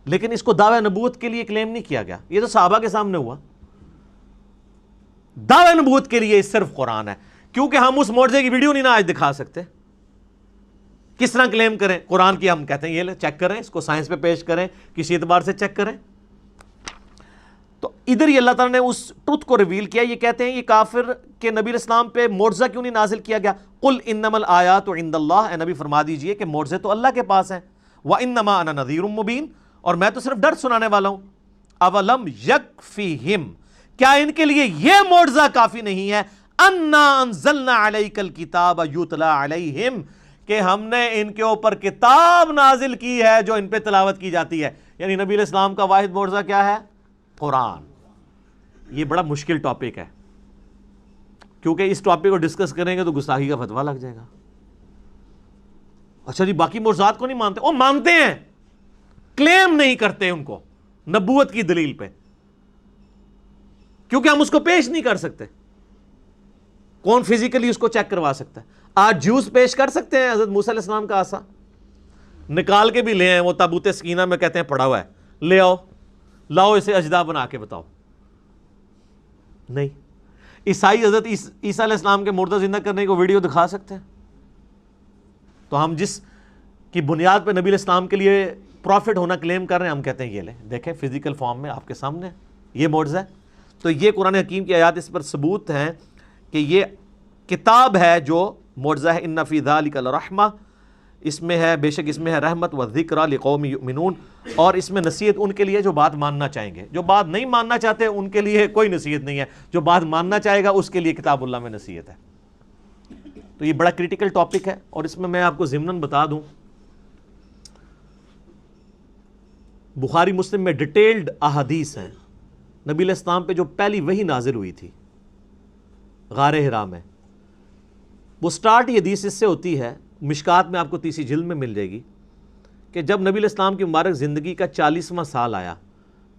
لیکن اس کو دعوی نبوت کے لیے کلیم نہیں کیا گیا۔ یہ تو صحابہ کے سامنے ہوا۔ دعوی نبوت کے لیے صرف قرآن ہے، کیونکہ ہم اس معجزے کی ویڈیو نہیں نا آج دکھا سکتے۔ کس طرح کلیم کریں قرآن کی؟ ہم کہتے ہیں یہ لے چیک کریں، اس کو سائنس پہ پیش کریں، کسی اعتبار سے چیک کریں۔ تو ادھر ہی اللہ تعالیٰ نے اس ٹروتھ کو ریویل کیا۔ یہ کہتے ہیں یہ کافر کہ نبی علیہ السلام پہ معجزہ کیوں نہیں نازل کیا گیا؟ قل انما الآیات عند اللہ، اے نبی فرما دیجئے کہ معجزے تو اللہ کے پاس ہیں۔ وانما انا نذیر مبین، اور میں تو صرف ڈر سنانے والا ہوں۔ اولم یکفیہم، کیا ان کے لیے یہ معجزہ کافی نہیں ہے؟ انا انزلنا علیک الکتاب یتلی علیہم، کہ ہم نے ان کے اوپر کتاب نازل کی ہے جو ان پہ تلاوت کی جاتی ہے۔ یعنی نبی علیہ السلام کا واحد معجزہ کیا ہے؟ قرآن۔ یہ بڑا مشکل ٹاپک ہے، کیونکہ اس ٹاپک کو ڈسکس کریں گے تو گستاخی کا فتویٰ لگ جائے گا۔ اچھا جی، باقی معجزات کو نہیں مانتے؟ وہ مانتے ہیں، کلیم نہیں کرتے ان کو نبوت کی دلیل پہ، کیونکہ ہم اس کو پیش نہیں کر سکتے۔ کون فزیکلی اس کو چیک کروا سکتا ہے؟ آج جوس پیش کر سکتے ہیں حضرت موسیٰ علیہ السلام کا عصا نکال کے بھی لے آئے، وہ تابوت سکینہ میں کہتے ہیں پڑا ہوا ہے، لے آؤ، لاؤ اسے اجدا بنا کے بتاؤ۔ نہیں، عیسائی حضرت عیسیٰ علیہ السلام کے مردہ زندہ کرنے کو ویڈیو دکھا سکتے ہیں؟ تو ہم جس کی بنیاد پہ نبی علیہ السلام کے لیے پروفٹ ہونا کلیم کر رہے ہیں، ہم کہتے ہیں یہ لیں، دیکھیں فزیکل فارم میں آپ کے سامنے یہ معجزہ ہے۔ تو یہ قرآن حکیم کی آیات اس پر ثبوت ہیں کہ یہ کتاب ہے جو معجزہ ہے۔ ان فی ذلک لرحمہ، اس میں ہے بے شک اس میں ہے رحمت و ذکر لقوم یؤمنون، اور اس میں نصیحت ان کے لیے جو بات ماننا چاہیں گے. جو بات نہیں ماننا چاہتے ان کے لیے کوئی نصیحت نہیں ہے، جو بات ماننا چاہے گا اس کے لیے کتاب اللہ میں نصیحت ہے. تو یہ بڑا کریٹیکل ٹاپک ہے، اور اس میں آپ کو ضمناً بتا دوں، بخاری مسلم میں ڈیٹیلڈ احادیث ہیں. نبی علیہ السلام پہ جو پہلی وحی نازل ہوئی تھی غار حرا میں، وہ سٹارٹ یہ حدیث اس سے ہوتی ہے، مشکات میں آپ کو تیسری جلد میں مل جائے گی، کہ جب نبی علیہ السلام کی مبارک زندگی کا 40واں سال آیا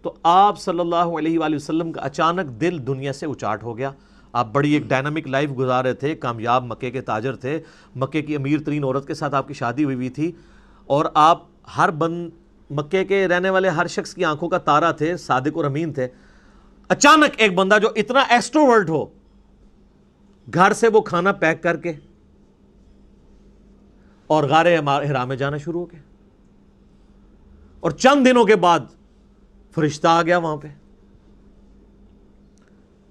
تو آپ صلی اللہ علیہ وآلہ وسلم کا اچانک دل دنیا سے اچاٹ ہو گیا. آپ بڑی ایک ڈائنامک لائف گزار رہے تھے، کامیاب مکے کے تاجر تھے، مکے کی امیر ترین عورت کے ساتھ آپ کی شادی ہوئی تھی، اور آپ مکے کے رہنے والے ہر شخص کی آنکھوں کا تارا تھے، صادق اور امین تھے. اچانک ایک بندہ جو اتنا ایکسٹروورٹ ہو، گھر سے وہ کھانا پیک کر کے اور غار حرا میں جانا شروع ہو گیا، اور چند دنوں کے بعد فرشتہ آ گیا وہاں پہ.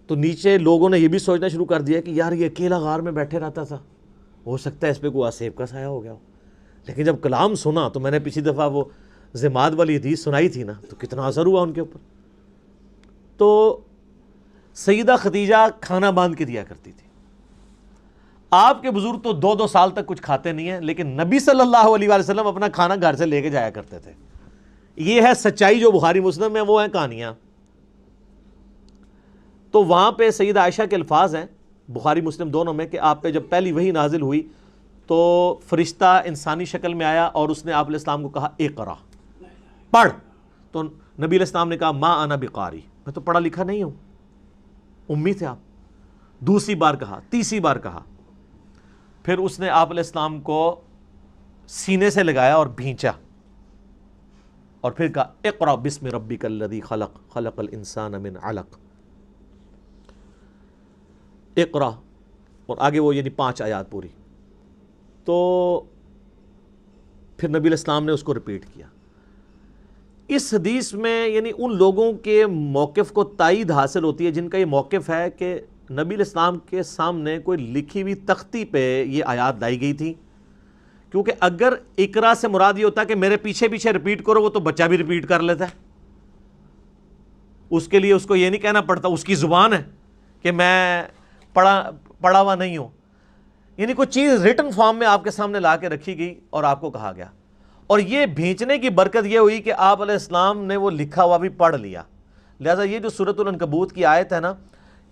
تو نیچے لوگوں نے یہ بھی سوچنا شروع کر دیا کہ یار یہ اکیلا غار میں بیٹھے رہتا تھا، ہو سکتا ہے اس پہ کوئی آسیب کا سایہ ہو گیا ہو. لیکن جب کلام سنا تو میں نے پچھلی دفعہ وہ زماد والی حدیث سنائی تھی نا، تو کتنا اثر ہوا ان کے اوپر. تو سیدہ خدیجہ کھانا باندھ کے دیا کرتی تھی. آپ کے بزرگ تو 2 سال تک کچھ کھاتے نہیں ہیں، لیکن نبی صلی اللہ علیہ وآلہ وسلم اپنا کھانا گھر سے لے کے جایا کرتے تھے. یہ ہے سچائی جو بخاری مسلم میں، وہ ہیں کہانیاں. تو وہاں پہ سیدہ عائشہ کے الفاظ ہیں بخاری مسلم دونوں میں کہ آپ پہ جب پہلی وحی نازل ہوئی تو فرشتہ انسانی شکل میں آیا اور اس نے آپ علیہ السلام کو کہا اقرا، پڑھ. تو نبی علیہ السلام نے کہا ما انا بقاری، میں تو پڑھا لکھا نہیں ہوں، امی تھے آپ. دوسری بار کہا، تیسری بار کہا، پھر اس نے آپ علیہ السلام کو سینے سے لگایا اور بھینچا، اور پھر کہا اقرا بسم ربک الذی خلق خلق الانسان من علق، اقرا، اور آگے وہ یعنی 5 آیات پوری. تو پھر نبی علیہ السلام نے اس کو ریپیٹ کیا. اس حدیث میں یعنی ان لوگوں کے موقف کو تائید حاصل ہوتی ہے جن کا یہ موقف ہے کہ نبی علیہ السلام کے سامنے کوئی لکھی ہوئی تختی پہ یہ آیات لائی گئی تھی. کیونکہ اگر اقرا سے مراد یہ ہوتا ہے کہ میرے پیچھے پیچھے ریپیٹ کرو، وہ تو بچہ بھی ریپیٹ کر لیتا ہے. اس کے لیے اس کو یہ نہیں کہنا پڑتا، اس کی زبان ہے کہ میں پڑھا ہوا نہیں ہوں. یعنی کوئی چیز ریٹن فارم میں آپ کے سامنے لا کے رکھی گئی اور آپ کو کہا گیا. اور یہ بھیجنے کی برکت یہ ہوئی کہ آپ علیہ السلام نے وہ لکھا ہوا بھی پڑھ لیا. لہٰذا یہ جو سورۃ العنکبوت کی آیت ہے نا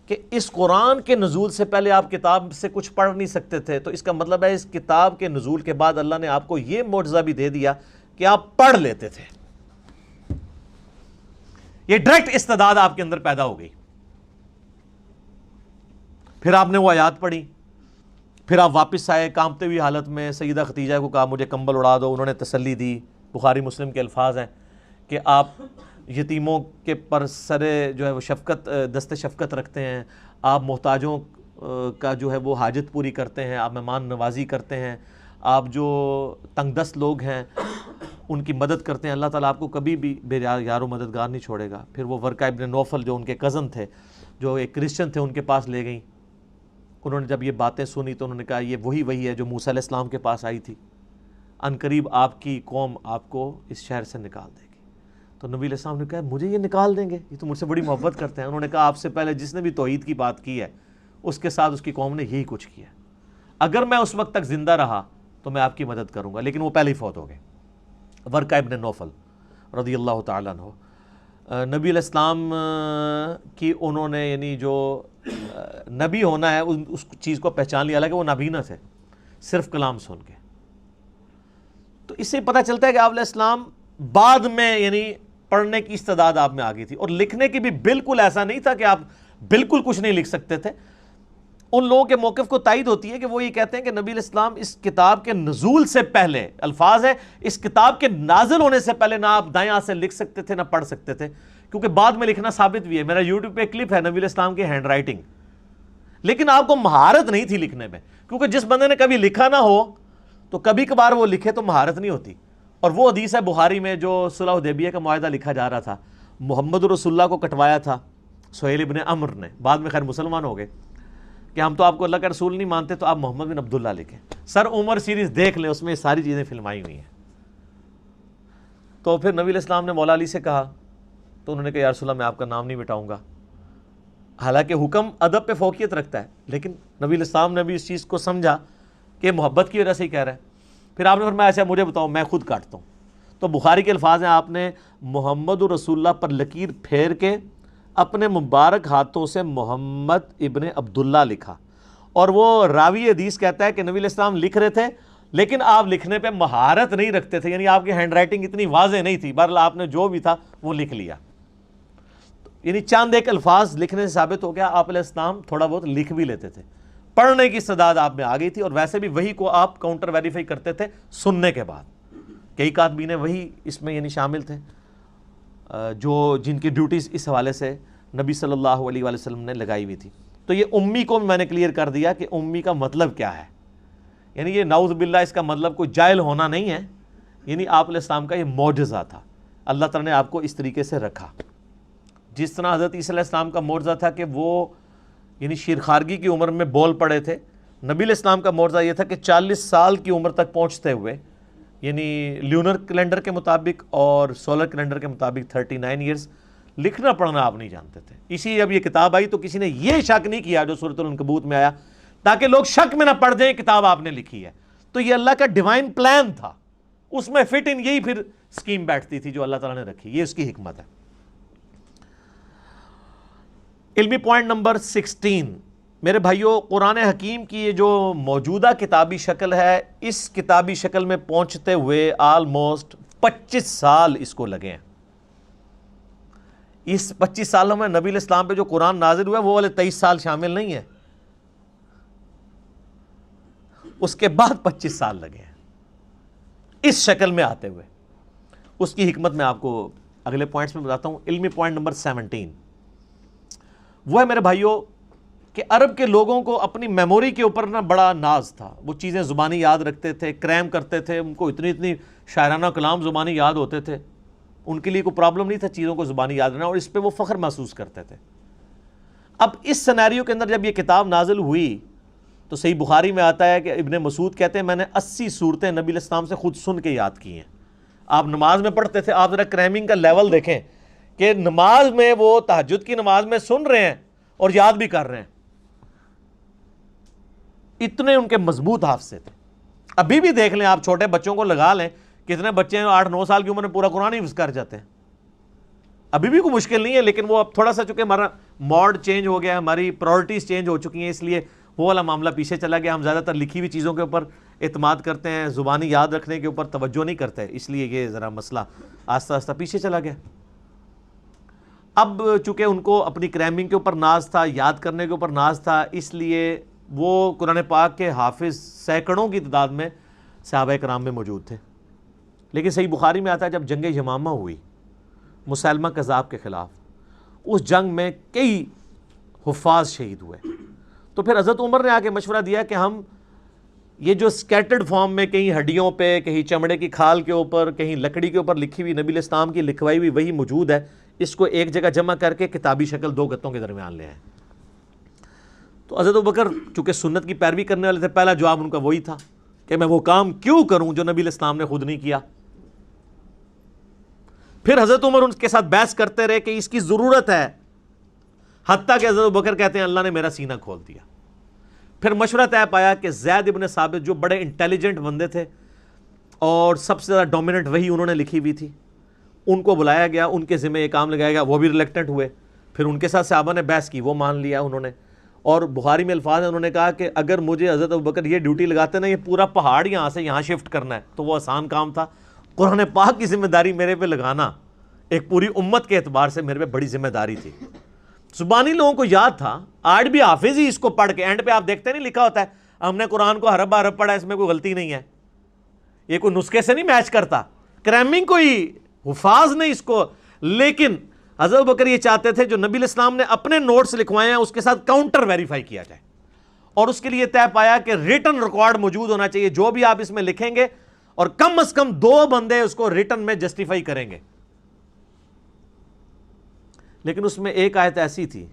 کہ اس قرآن کے نزول سے پہلے آپ کتاب سے کچھ پڑھ نہیں سکتے تھے، تو اس کا مطلب ہے اس کتاب کے نزول کے بعد اللہ نے آپ کو یہ معجزہ بھی دے دیا کہ آپ پڑھ لیتے تھے. یہ ڈائریکٹ استعداد آپ کے اندر پیدا ہو گئی. پھر آپ نے وہ آیات پڑھی، پھر آپ واپس آئے کانپتے ہوئی حالت میں، سیدہ خدیجہ کو کہا مجھے کمبل اڑا دو، انہوں نے تسلی دی. بخاری مسلم کے الفاظ ہیں کہ آپ یتیموں کے پر سرے جو ہے وہ شفقت، دست شفقت رکھتے ہیں، آپ محتاجوں کا جو ہے وہ حاجت پوری کرتے ہیں، آپ مہمان نوازی کرتے ہیں، آپ جو تنگ دست لوگ ہیں ان کی مدد کرتے ہیں. اللہ تعالیٰ آپ کو کبھی بھی بے یار و مددگار نہیں چھوڑے گا. پھر وہ ورقہ ابن نوفل جو ان کے کزن تھے، جو ایک کرسچن تھے، ان کے پاس لے گئیں. انہوں نے جب یہ باتیں سنی تو انہوں نے کہا یہ وہی ہے جو موسیٰ علیہ السلام کے پاس آئی تھی، عنقریب آپ کی قوم آپ کو اس شہر سے نکال دے گی. تو نبی علیہ السلام نے کہا مجھے یہ نکال دیں گے، یہ تو مجھ سے بڑی محبت کرتے ہیں. انہوں نے کہا آپ سے پہلے جس نے بھی توحید کی بات کی ہے اس کے ساتھ اس کی قوم نے یہی کچھ کیا. اگر میں اس وقت تک زندہ رہا تو میں آپ کی مدد کروں گا. لیکن وہ پہلے ہی فوت ہو گئے. ورقہ ابن نوفل رضی اللہ تعالیٰ عنہ، نبی علیہ السلام کی انہوں نے یعنی جو نبی ہونا ہے اس چیز کو پہچان لیا، حالانکہ وہ نابینا تھے صرف کلام سن کے. تو اس سے پتہ چلتا ہے کہ آپ علیہ السلام بعد میں یعنی پڑھنے کی استعداد آپ میں آ گئی تھی، اور لکھنے کی بھی بالکل ایسا نہیں تھا کہ آپ بالکل کچھ نہیں لکھ سکتے تھے. ان لوگوں کے موقف کو تائید ہوتی ہے کہ وہ یہ کہتے ہیں کہ نبی علیہ السلام اس کتاب کے نزول سے پہلے، الفاظ ہے اس کتاب کے نازل ہونے سے پہلے نہ آپ دائیں ہاتھ سے لکھ سکتے تھے نہ پڑھ سکتے تھے، کیونکہ بعد میں لکھنا ثابت بھی ہے. میرا یوٹیوب پہ کلپ ہے نبی علیہ السلام کی ہینڈ رائٹنگ، لیکن آپ کو مہارت نہیں تھی لکھنے میں، کیونکہ جس بندے نے کبھی لکھا نہ ہو تو کبھی کبھار وہ لکھے تو مہارت نہیں ہوتی. اور وہ حدیث ہے بخاری میں جو صلح حدیبیہ کا معاہدہ لکھا جا رہا تھا، محمد رسول اللہ کو کٹوایا تھا سہیل ابن عمرو نے، بعد میں خیر مسلمان ہو گئے، کہ ہم تو آپ کو اللہ کا رسول نہیں مانتے تو آپ محمد بن عبداللہ لکھیں. سر عمر سیریز دیکھ لیں، اس میں ساری چیزیں فلمائی ہوئی ہیں۔ تو پھر نبی علیہ السلام نے مولا علی سے کہا، تو انہوں نے کہا یا رسول اللہ میں آپ کا نام نہیں مٹاؤں گا۔ حالانکہ حکم ادب پہ فوقیت رکھتا ہے، لیکن نبی علیہ السلام نے بھی اس چیز کو سمجھا کہ محبت کی وجہ سے ہی کہہ رہا ہے۔ پھر آپ نے فرمایا اچھا مجھے بتاؤ میں خود کاٹتا ہوں۔ تو بخاری کے الفاظ ہیں، آپ نے محمد رسول اللہ پر لکیر پھیر کے اپنے مبارک ہاتھوں سے محمد ابن عبداللہ لکھا، اور وہ راوی حدیث کہتا ہے کہ نبی علیہ السلام لکھ رہے تھے لیکن آپ لکھنے پہ مہارت نہیں رکھتے تھے، یعنی آپ کی ہینڈ رائٹنگ اتنی واضح نہیں تھی، بہرحال آپ نے جو بھی تھا وہ لکھ لیا۔ یعنی چاند ایک الفاظ لکھنے سے ثابت ہو گیا آپ علیہ السلام تھوڑا بہت لکھ بھی لیتے تھے، پڑھنے کی استعداد آپ میں آ گئی تھی، اور ویسے بھی وہی کو آپ کاؤنٹر ویریفائی کرتے تھے سننے کے بعد۔ کئی کاتبین وہی اس میں یعنی شامل تھے جو جن کی ڈیوٹیز اس حوالے سے نبی صلی اللہ علیہ وآلہ وسلم نے لگائی ہوئی تھی۔ تو یہ امی کو بھی میں نے کلیئر کر دیا کہ امی کا مطلب کیا ہے، یعنی یہ نعوذ باللہ اس کا مطلب کوئی جاہل ہونا نہیں ہے، یعنی آپ علیہ السلام کا یہ معجزہ تھا، اللہ تعالیٰ نے آپ کو اس طریقے سے رکھا۔ جس طرح حضرت عیسیٰ علیہ السلام کا معجزہ تھا کہ وہ یعنی شیرخارگی کی عمر میں بول پڑے تھے، نبی علیہ السلام کا معجزہ یہ تھا کہ 40 سال کی عمر تک پہنچتے ہوئے، یعنی لیونر کیلنڈر کے مطابق اور سولر کیلنڈر کے مطابق 39 ایئرز، لکھنا پڑھنا آپ نہیں جانتے تھے۔ اسی جب یہ کتاب آئی تو کسی نے یہ شک نہیں کیا جو سورۃ العنکبوت میں آیا، تاکہ لوگ شک میں نہ پڑ جائیں کتاب آپ نے لکھی ہے۔ تو یہ اللہ کا ڈیوائن پلان تھا، اس میں فٹ ان یہی پھر سکیم بیٹھتی تھی جو اللہ تعالیٰ نے رکھی، یہ اس کی حکمت ہے۔ علمی پوائنٹ نمبر 16 میرے بھائیوں، قرآن حکیم کی یہ جو موجودہ کتابی شکل ہے، اس کتابی شکل میں پہنچتے ہوئے آلموسٹ 25 سال اس کو لگے ہیں۔ اس 25 سالوں میں نبی علیہ السلام پہ جو قرآن نازل ہوا ہے وہ والے 23 سال شامل نہیں ہے، اس کے بعد 25 سال لگے ہیں اس شکل میں آتے ہوئے۔ اس کی حکمت میں آپ کو اگلے پوائنٹس میں بتاتا ہوں۔ علمی پوائنٹ نمبر 17 وہ ہے میرے بھائیوں کہ عرب کے لوگوں کو اپنی میموری کے اوپر نا بڑا ناز تھا، وہ چیزیں زبانی یاد رکھتے تھے، کریم کرتے تھے، ان کو اتنی شاعرانہ کلام زبانی یاد ہوتے تھے، ان کے لیے کوئی پرابلم نہیں تھا چیزوں کو زبانی یاد رکھنا، اور اس پہ وہ فخر محسوس کرتے تھے۔ اب اس سینیریو کے اندر جب یہ کتاب نازل ہوئی تو صحیح بخاری میں آتا ہے کہ ابن مسعود کہتے ہیں میں نے 80 صورتیں نبی علیہ السلام سے خود سن کے یاد کی ہیں۔ آپ نماز میں پڑھتے تھے، آپ ذرا کریمنگ کا لیول دیکھیں کہ نماز میں وہ تہجد کی نماز میں سن رہے ہیں اور یاد بھی کر رہے ہیں، اتنے ان کے مضبوط حافظے تھے۔ ابھی بھی دیکھ لیں، آپ چھوٹے بچوں کو لگا لیں، کتنے بچے ہیں 8-9 سال کی عمر میں پورا قرآن ہی حفظ کر جاتے ہیں، ابھی بھی کوئی مشکل نہیں ہے، لیکن وہ اب تھوڑا سا چونکہ ہمارا موڈ چینج ہو گیا، ہماری پرائورٹیز چینج ہو چکی ہیں، اس لیے وہ والا معاملہ پیچھے چلا گیا۔ ہم زیادہ تر لکھی ہوئی چیزوں کے اوپر اعتماد کرتے ہیں، زبانی یاد رکھنے کے اوپر توجہ نہیں کرتے، اس لیے یہ ذرا مسئلہ آہستہ آہستہ پیچھے چلا گیا۔ اب چونکہ ان کو اپنی کریمنگ کے اوپر ناز تھا، یاد کرنے کے اوپر ناز تھا، اس لیے وہ قرآن پاک کے حافظ سینکڑوں کی تعداد میں صحابہ کرام میں موجود تھے۔ لیکن صحیح بخاری میں آتا ہے جب جنگ یمامہ ہوئی مسیلمہ کذاب کے خلاف، اس جنگ میں کئی حفاظ شہید ہوئے، تو پھر حضرت عمر نے آ کے مشورہ دیا کہ ہم یہ جو سکیٹرڈ فارم میں کہیں ہڈیوں پہ، کہیں چمڑے کی کھال کے اوپر، کہیں لکڑی کے اوپر لکھی ہوئی نبی علیہ السلام کی لکھوائی ہوئی وہی موجود ہے، اس کو ایک جگہ جمع کر کے کتابی شکل 2 گتوں کے درمیان لے آئیں۔ تو حضرت ابوبکر چونکہ سنت کی پیروی کرنے والے تھے، پہلا جواب ان کا وہی تھا کہ میں وہ کام کیوں کروں جو نبی علیہ السلام نے خود نہیں کیا۔ پھر حضرت عمر ان کے ساتھ بحث کرتے رہے کہ اس کی ضرورت ہے، حتیٰ کہ حضرت ابوبکر کہتے ہیں اللہ نے میرا سینہ کھول دیا۔ پھر مشورہ طے پایا کہ زید ابن ثابت جو بڑے انٹیلیجنٹ بندے تھے اور سب سے زیادہ ڈومیننٹ وہی انہوں نے لکھی ہوئی تھی، ان کو بلایا گیا، ان کے ذمہ یہ کام لگایا گیا، وہ بھی ریلیکٹنٹ ہوئے۔ پھر ان کے ساتھ صحابہ نے بحث کی، وہ مان لیا انہوں نے، اور بخاری میں الفاظ ہیں، انہوں نے کہا کہ اگر مجھے حضرت ابوبکر یہ ڈیوٹی لگاتے نا، یہ پورا پہاڑ یہاں سے یہاں شفٹ کرنا ہے، تو وہ آسان کام تھا۔ قرآن پاک کی ذمہ داری میرے پہ لگانا ایک پوری امت کے اعتبار سے میرے پہ بڑی ذمہ داری تھی۔ زبانی لوگوں کو یاد تھا، آج بھی حافظ ہی اس کو پڑھ کے اینڈ پہ آپ دیکھتے نہیں لکھا ہوتا ہے ہم نے قرآن کو حرف حرف پڑھا، اس میں کوئی غلطی نہیں ہے، یہ کوئی نسخے سے نہیں میچ کرتا، کریمنگ کوئی حفاظ نہیں اس کو۔ لیکن حضرت ابوبکر یہ چاہتے تھے جو نبی علیہ السلام نے اپنے نوٹس لکھوائے ہیں اس کے ساتھ کاؤنٹر ویریفائی کیا جائے، اور اس کے لیے طے پایا کہ ریٹن ریکارڈ موجود ہونا چاہیے، جو بھی آپ اس میں لکھیں گے اور کم از کم 2 بندے اس کو ریٹن میں جسٹیفائی کریں گے۔ لیکن اس میں ایک آیت ایسی تھی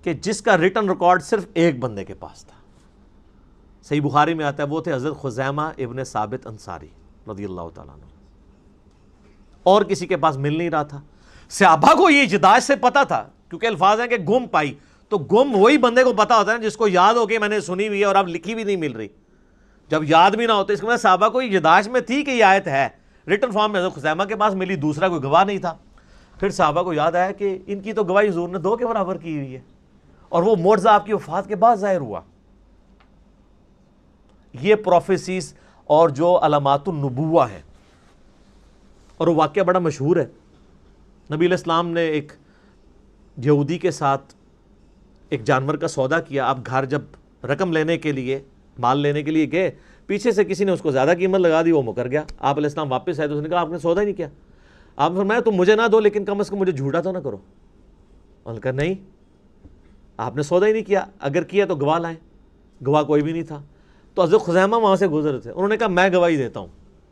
کہ جس کا ریٹن ریکارڈ صرف ایک بندے کے پاس تھا، صحیح بخاری میں آتا ہے وہ تھے حضرت خزیمہ ابن ثابت انصاری رضی اللہ تعالیٰ عنہ، اور کسی کے پاس مل نہیں رہا تھا۔ صحابہ کو یہ اجداج سے پتا تھا، کیونکہ الفاظ ہیں کہ گم پائی، تو گم وہی بندے کو پتا ہوتا ہے جس کو یاد ہو کہ میں نے سنی ہوئی ہے اور اب لکھی بھی نہیں مل رہی۔ جب یاد بھی نہ ہوتا، اس کے بعد صحابہ کو اجداج میں تھی کہ یہ آیت ہے، ریٹن فارم میں حضرت خزیمہ کے پاس ملی، دوسرا کوئی گواہ نہیں تھا۔ پھر صحابہ کو یاد آیا کہ ان کی تو گواہی حضور نے 2 کے برابر کی ہوئی ہے، اور وہ معجزہ آپ کی وفات کے بعد ظاہر ہوا۔ یہ پروفیسیز اور جو علامات النبوہ ہیں، اور وہ واقعہ بڑا مشہور ہے۔ نبی علیہ السلام نے ایک یہودی کے ساتھ ایک جانور کا سودا کیا۔ آپ گھر جب رقم لینے کے لیے، مال لینے کے لیے گئے، پیچھے سے کسی نے اس کو زیادہ قیمت لگا دی، وہ مکر گیا۔ آپ علیہ السلام واپس آئے تو اس نے کہا آپ نے سودا ہی نہیں کیا۔ آپ نے فرمایا تم مجھے نہ دو لیکن کم از کم مجھے جھوٹا تو نہ کرو۔ انہوں نے کہا نہیں، آپ نے سودا ہی نہیں کیا، اگر کیا تو گواہ لائیں۔ گواہ کوئی بھی نہیں تھا۔ تو حضرت خزیمہ وہاں سے گزر تھے، انہوں نے کہا میں گواہی دیتا ہوں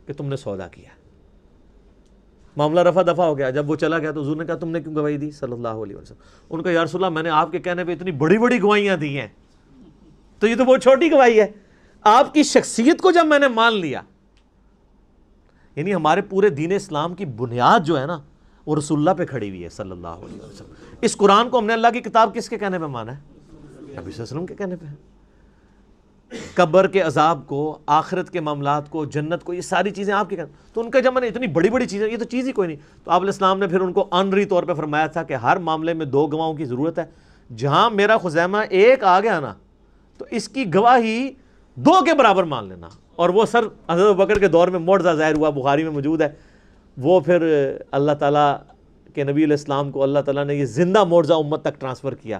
کہ تم نے سودا کیا۔ معاملہ رفع دفع ہو گیا۔ جب وہ چلا گیا تو حضور نے کہا تم نے کیوں گواہی دی صلی اللہ علیہ وسلم؟ ان کا یا رسول اللہ میں نے آپ کے کہنے پہ اتنی بڑی بڑی گواہیاں دی ہیں، تو یہ تو بہت چھوٹی گواہی ہے، آپ کی شخصیت کو جب میں نے مان لیا۔ یعنی ہمارے پورے دین اسلام کی بنیاد جو ہے نا وہ رسول اللہ پہ کھڑی ہوئی ہے صلی اللہ علیہ وسلم۔ اس قرآن کو ہم نے اللہ کی کتاب کس کے کہنے پہ مانا ہے؟ نبی صلی اللہ علیہ وسلم کے کہنے پہ۔ قبر کے عذاب کو، آخرت کے معاملات کو، جنت کو، یہ ساری چیزیں آپ کے کہنے۔ تو ان کا جب میں نے اتنی بڑی بڑی چیزیں، یہ تو چیز ہی کوئی نہیں۔ تو آپ علیہ السلام نے پھر ان کو آنری طور پہ فرمایا تھا کہ ہر معاملے میں 2 گواہوں کی ضرورت ہے۔ جہاں میرا خزیمہ ایک آ گیا نا تو اس کی گواہی 2 کے برابر مان لینا۔ اور وہ سر حضرت ابوبکر کے دور میں معجزہ ظاہر ہوا، بخاری میں موجود ہے۔ وہ پھر اللہ تعالیٰ کے نبی علیہ السلام کو اللہ تعالیٰ نے یہ زندہ معجزہ امت تک ٹرانسفر کیا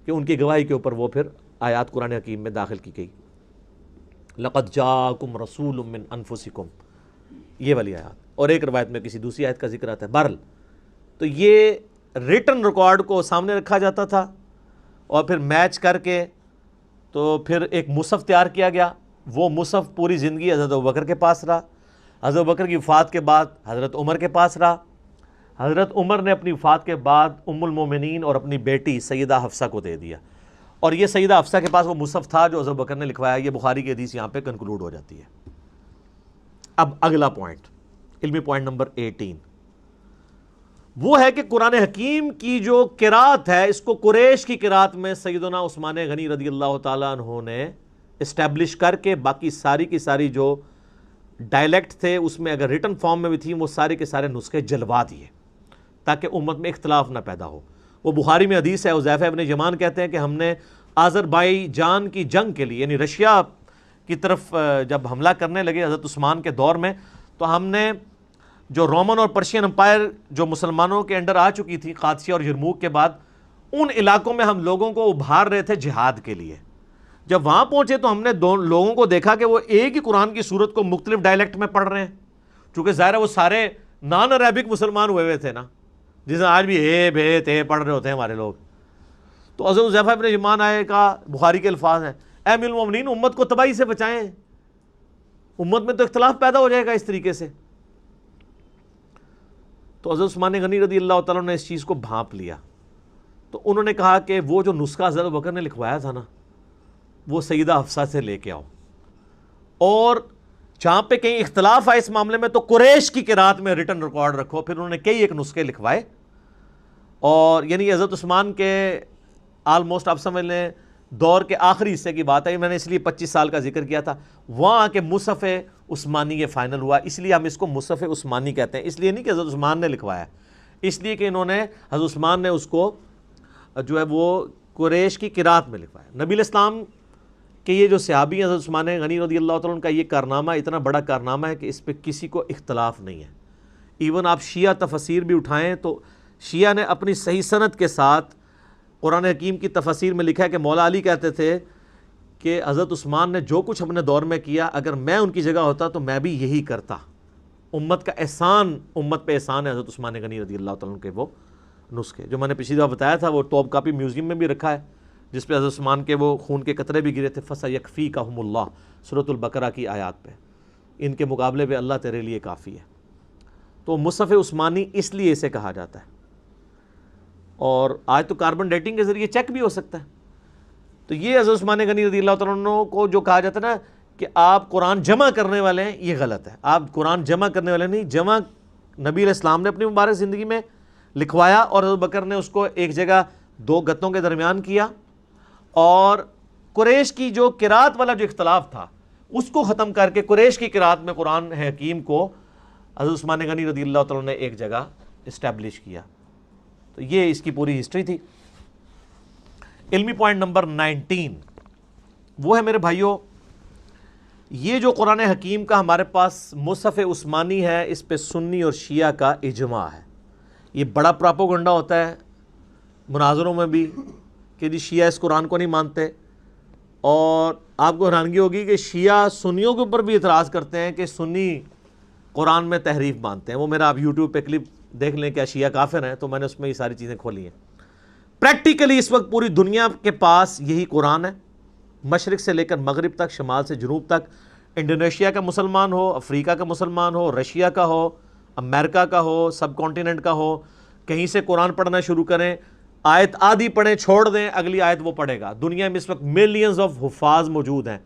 کہ ان کی گواہی کے اوپر وہ پھر آیات قرآن حکیم میں داخل کی گئی۔ لقد جاءکم رسول من انفسکم، یہ والی آیات، اور ایک روایت میں کسی دوسری آیت کا ذکر آتا ہے۔ بہرحال تو یہ ریٹن ریکارڈ کو سامنے رکھا جاتا تھا، اور پھر میچ کر کے تو پھر ایک مصحف تیار کیا گیا۔ وہ مصحف پوری زندگی حضرت ابوبکر کے پاس رہا، حضرت ابوبکر کی وفات کے بعد حضرت عمر کے پاس رہا، حضرت عمر نے اپنی وفات کے بعد ام المومنین اور اپنی بیٹی سیدہ حفصہ کو دے دیا، اور یہ سیدہ حفصہ کے پاس وہ مصحف تھا جو حضرت ابوبکر نے لکھوایا۔ یہ بخاری کی حدیث یہاں پہ کنکلوڈ ہو جاتی ہے۔ اب اگلا پوائنٹ، علمی پوائنٹ نمبر 18، وہ ہے کہ قرآن حکیم کی جو قرات ہے، اس کو قریش کی قرات میں سیدنا عثمان غنی رضی اللہ تعالیٰ عنہ نے اسٹیبلش کر کے باقی ساری کی ساری جو ڈائلیکٹ تھے اس میں اگر ریٹن فارم میں بھی تھی، وہ سارے کے سارے نسخے جلوا دیے تاکہ امت میں اختلاف نہ پیدا ہو۔ وہ بخاری میں حدیث ہے، حذیفہ ابن یمان کہتے ہیں کہ ہم نے آذربائیجان کی جنگ کے لیے، یعنی رشیا کی طرف جب حملہ کرنے لگے حضرت عثمان کے دور میں، تو ہم نے جو رومن اور پرشین امپائر جو مسلمانوں کے انڈر آ چکی تھی قادسیہ اور یرموک کے بعد، ان علاقوں میں ہم لوگوں کو ابھار رہے تھے جہاد کے لیے۔ جب وہاں پہنچے تو ہم نے لوگوں کو دیکھا کہ وہ ایک ہی قرآن کی صورت کو مختلف ڈائلیکٹ میں پڑھ رہے ہیں، چونکہ ظاہر ہے وہ سارے نان عربک مسلمان ہوئے تھے نا، جس میں آج بھی اے بے تے پڑھ رہے ہوتے ہیں ہمارے لوگ۔ تو حضرت حذیفہ ابن یمان آئے کا بخاری کے الفاظ ہیں، اے امیر المومنین امت کو تباہی سے بچائیں، امت میں تو اختلاف پیدا ہو جائے گا اس طریقے سے۔ تو حضرت عثمان غنی رضی اللہ تعالیٰ نے اس چیز کو بھانپ لیا، تو انہوں نے کہا کہ وہ جو نسخہ حضرت ابوبکر نے لکھوایا تھا نا، وہ سیدہ حفصہ سے لے کے آؤ، اور جہاں پہ کہیں اختلاف آئے اس معاملے میں تو قریش کی قرات میں ریٹن ریکارڈ رکھو۔ پھر انہوں نے کئی ایک نسخے لکھوائے، اور یعنی حضرت عثمان کے آلموسٹ آپ سمجھ لیں دور کے آخری حصے کی بات ہے، میں نے اس لیے 25 سال کا ذکر کیا تھا، وہاں کے مصحف عثمانی یہ فائنل ہوا، اس لیے ہم اس کو مصحف عثمانی کہتے ہیں۔ اس لیے نہیں کہ حضرت عثمان نے لکھوایا، اس لیے کہ انہوں نے حضرت عثمان نے اس کو جو ہے وہ قریش کی قرات میں لکھوایا۔ نبی علیہ السلام کہ یہ جو صحابی حضرت عثمان غنی رضی اللہ تعالیٰ عنہ کا یہ کارنامہ اتنا بڑا کارنامہ ہے کہ اس پہ کسی کو اختلاف نہیں ہے۔ ایون آپ شیعہ تفاسیر بھی اٹھائیں تو شیعہ نے اپنی صحیح سند کے ساتھ قرآن حکیم کی تفاسیر میں لکھا ہے کہ مولا علی کہتے تھے کہ حضرت عثمان نے جو کچھ اپنے دور میں کیا، اگر میں ان کی جگہ ہوتا تو میں بھی یہی کرتا۔ امت کا احسان، امت پہ احسان ہے حضرت عثمان غنی رضی اللہ تعالیٰ عنہ کے وہ نسخے، جو میں نے پچھلی دفعہ بتایا تھا، وہ ٹاپ کاپی میوزیم میں بھی رکھا ہے، جس پہ حضرت عثمان کے وہ خون کے قطرے بھی گرے تھے، فَسَيَكْفِيكَهُمُ اللَّهُ سورۃ البقرہ کی آیات پہ، ان کے مقابلے پہ اللہ تیرے لیے کافی ہے۔ تو مصحف عثمانی اس لیے اسے کہا جاتا ہے، اور آج تو کاربن ڈیٹنگ کے ذریعے چیک بھی ہو سکتا ہے۔ تو یہ حضرت عثمان غنی رضی اللہ تعالیٰ عنہ کو جو کہا جاتا ہے نا کہ آپ قرآن جمع کرنے والے ہیں، یہ غلط ہے. آپ قرآن جمع کرنے والے نہیں، جمع نبی علیہ السلام نے اپنی مبارک زندگی میں لکھوایا اور حضرت بکر نے اس کو ایک جگہ 2 گتوں کے درمیان کیا، اور قریش کی جو قرات والا جو اختلاف تھا اس کو ختم کر کے قریش کی قرات میں قرآن حکیم کو حضرت عثمان غنی رضی اللہ تعالیٰ نے ایک جگہ اسٹیبلش کیا. تو یہ اس کی پوری ہسٹری تھی. علمی پوائنٹ نمبر 19 وہ ہے میرے بھائیوں، یہ جو قرآن حکیم کا ہمارے پاس مصحف عثمانی ہے، اس پہ سنی اور شیعہ کا اجماع ہے. یہ بڑا پراپوگنڈا ہوتا ہے مناظروں میں بھی کہ جی شیعہ اس قرآن کو نہیں مانتے، اور آپ کو حیرانگی ہوگی کہ شیعہ سنیوں کے اوپر بھی اعتراض کرتے ہیں کہ سنی قرآن میں تحریف مانتے ہیں. وہ میرا آپ یوٹیوب پہ کلپ دیکھ لیں کیا شیعہ کافر ہیں، تو میں نے اس میں یہ ساری چیزیں کھولی ہیں. پریکٹیکلی اس وقت پوری دنیا کے پاس یہی قرآن ہے، مشرق سے لے کر مغرب تک، شمال سے جنوب تک. انڈونیشیا کا مسلمان ہو، افریقہ کا مسلمان ہو، رشیا کا ہو، امریکہ کا ہو، سب کانٹیننٹ کا ہو، کہیں سے قرآن پڑھنا شروع کریں، آیت آدھی پڑھیں چھوڑ دیں، اگلی آیت وہ پڑھے گا. دنیا میں اس وقت ملینز آف حفاظ موجود ہیں.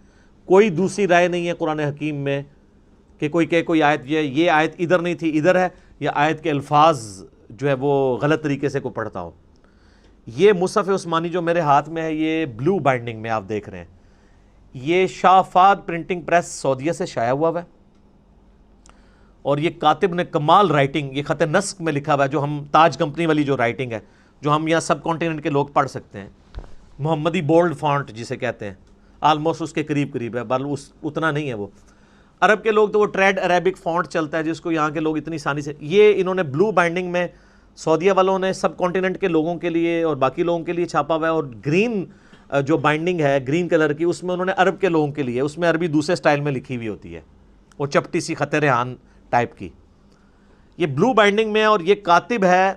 کوئی دوسری رائے نہیں ہے قرآن حکیم میں کہ کوئی کہ کوئی آیت یہ آیت ادھر نہیں تھی ادھر ہے، یا آیت کے الفاظ جو ہے وہ غلط طریقے سے کوئی پڑھتا ہو. یہ مصحف عثمانی جو میرے ہاتھ میں ہے، یہ بلو بائنڈنگ میں آپ دیکھ رہے ہیں. یہ شاہ فہد پرنٹنگ پریس سعودیہ سے شائع ہوا ہے، اور یہ کاتب نے کمال رائٹنگ، یہ خط نسق میں لکھا ہوا ہے، جو ہم تاج کمپنی والی جو رائٹنگ ہے جو ہم یہاں سب کانٹیننٹ کے لوگ پڑھ سکتے ہیں. محمدی بولڈ فونٹ جسے کہتے ہیں، آلموسٹ اس کے قریب ہے، بل اتنا نہیں ہے. وہ عرب کے لوگ تو وہ ٹریڈ عربک فونٹ چلتا ہے جس کو یہاں کے لوگ اتنی آسانی سے، یہ انہوں نے بلو بائنڈنگ میں سعودیہ والوں نے سب کانٹیننٹ کے لوگوں کے لیے اور باقی لوگوں کے لیے چھاپا ہوا ہے. اور گرین جو بائنڈنگ ہے گرین کلر کی، اس میں انہوں نے عرب کے لوگوں کے لیے، اس میں عربی دوسرے سٹائل میں لکھی ہوئی ہوتی ہے، وہ چپٹی سی خط ریحان ٹائپ کی. یہ بلو بائنڈنگ میں، اور یہ کاتب ہے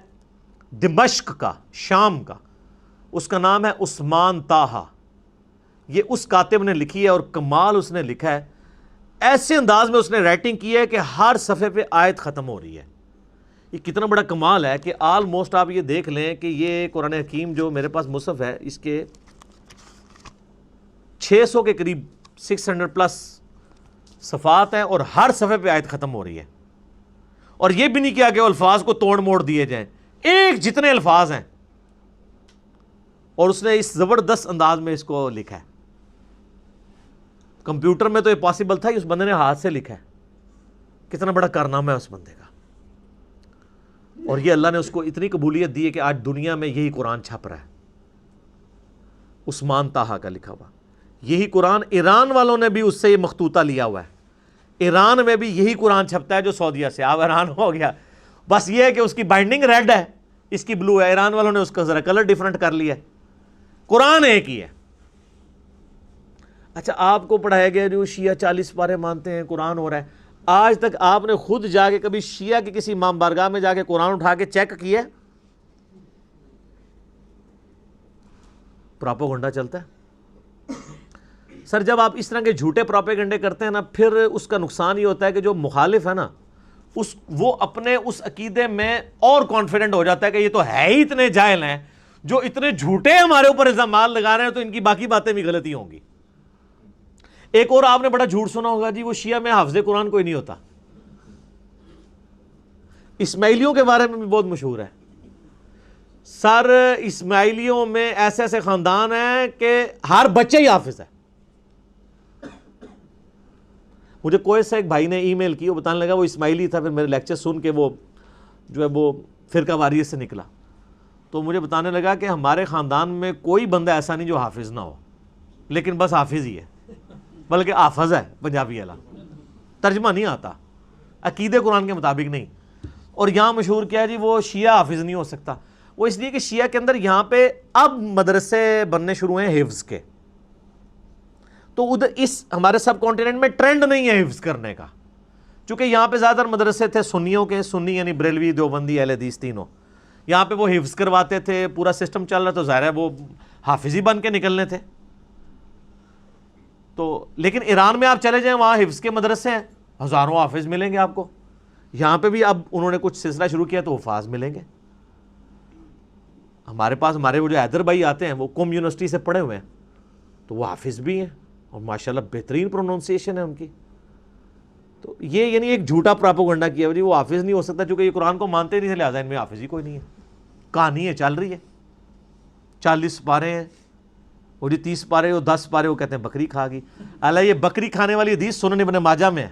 دمشق کا، شام کا، اس کا نام ہے عثمان طاہا. یہ اس کاتب نے لکھی ہے، اور کمال اس نے لکھا ہے، ایسے انداز میں اس نے رائٹنگ کی ہے کہ ہر صفحے پہ آیت ختم ہو رہی ہے. یہ کتنا بڑا کمال ہے کہ آلموسٹ آپ یہ دیکھ لیں کہ یہ قرآن حکیم جو میرے پاس مصحف ہے، اس کے 600 کے قریب 600 پلس صفحات ہیں، اور ہر صفحے پہ آیت ختم ہو رہی ہے. اور یہ بھی نہیں کیا کہ الفاظ کو توڑ موڑ دیے جائیں، ایک جتنے الفاظ ہیں، اور اس نے اس زبردست انداز میں اس کو لکھا ہے. کمپیوٹر میں تو یہ پاسبل تھا، اس بندے نے ہاتھ سے لکھا ہے. کتنا بڑا کارنامہ ہے اس بندے کا. اور یہ اللہ نے اس کو اتنی قبولیت دی ہے کہ آج دنیا میں یہی قرآن چھپ رہا ہے، عثمان طاہا کا لکھا ہوا. یہی قرآن ایران والوں نے بھی اس سے یہ مخطوطہ لیا ہوا ہے. ایران میں بھی یہی قرآن چھپتا ہے جو سعودیہ سے. آپ ایران ہو گیا، بس یہ ہے کہ اس کی بائنڈنگ ریڈ ہے، اس کی بلو ہے. ایران والوں نے اس کا ذرا کلر ڈیفرنٹ کر لیا ہے، قرآن ایک ہی ہے. اچھا، آپ کو پڑھایا گیا جو شیعہ 40 پارے مانتے ہیں، قرآن ہو رہا ہے. آج تک آپ نے خود جا کے کبھی شیعہ کی کسی امام بارگاہ میں جا کے قرآن اٹھا کے چیک کیا ہے؟ پراپوگنڈا چلتا ہے. سر جب آپ اس طرح کے جھوٹے پراپیگنڈے کرتے ہیں نا، پھر اس کا نقصان یہ ہوتا ہے کہ جو مخالف ہے نا، وہ اپنے اس عقیدے میں اور کانفیڈنٹ ہو جاتا ہے کہ یہ تو ہے ہی اتنے جاہل ہیں، جو اتنے جھوٹے ہمارے اوپر الزامات لگا رہے ہیں، تو ان کی باقی باتیں بھی غلطی ہوں گی. ایک اور آپ نے بڑا جھوٹ سنا ہوگا، جی وہ شیعہ میں حافظ قرآن کوئی نہیں ہوتا. اسماعیلیوں کے بارے میں بھی بہت مشہور ہے. سر اسماعیلیوں میں ایسے ایسے خاندان ہیں کہ ہر بچہ ہی حافظ ہے. مجھے کویت سے ایک بھائی نے ای میل کی، وہ بتانے لگا وہ اسماعیلی تھا، پھر میرے لیکچر سن کے وہ جو ہے وہ فرقہ واریت سے نکلا. تو مجھے بتانے لگا کہ ہمارے خاندان میں کوئی بندہ ایسا نہیں جو حافظ نہ ہو، لیکن بس حافظ ہی ہے، بلکہ حافظ ہے پنجابی والا، ترجمہ نہیں آتا، عقیدے قرآن کے مطابق نہیں. اور یہاں مشہور کیا ہے جی وہ شیعہ حافظ نہیں ہو سکتا. وہ اس لیے کہ شیعہ کے اندر یہاں پہ اب مدرسے بننے شروع ہیں حفظ کے، تو ادھر اس ہمارے سب کانٹیننٹ میں ٹرینڈ نہیں ہے حفظ کرنے کا، چونکہ یہاں پہ زیادہ تر مدرسے تھے سنیوں کے، سنی یعنی بریلوی، دیوبندی، اہل حدیث تینوں. یہاں پہ وہ حفظ کرواتے تھے، پورا سسٹم چل رہا، تو ظاہر ہے وہ حافظ ہی بن کے نکلنے تھے. تو لیکن ایران میں آپ چلے جائیں، وہاں حفظ کے مدرسے ہیں، ہزاروں حافظ ملیں گے آپ کو. یہاں پہ بھی اب انہوں نے کچھ سلسلہ شروع کیا تو حفاظ ملیں گے. ہمارے پاس ہمارے وہ جو حیدر بھائی آتے ہیں، وہ قم یونیورسٹی سے پڑھے ہوئے ہیں، تو وہ حافظ بھی ہیں اور ماشاءاللہ بہترین پروننسیشن ہے ان کی. تو یہ یعنی ایک جھوٹا پراپوگنڈا کیا جی وہ حافظ نہیں ہو سکتا چونکہ یہ قرآن کو مانتے نہیں تھے لہٰذا ان میں حافظ ہی کوئی نہیں ہے. کہانی ہے چل رہی ہے, 40 پارے ہیں, وہ جی 30 پارے وہ 10 پارے وہ کہتے ہیں بکری کھا گئی. اللہ یہ بکری کھانے والی حدیث سنن ابن ماجہ میں ہے.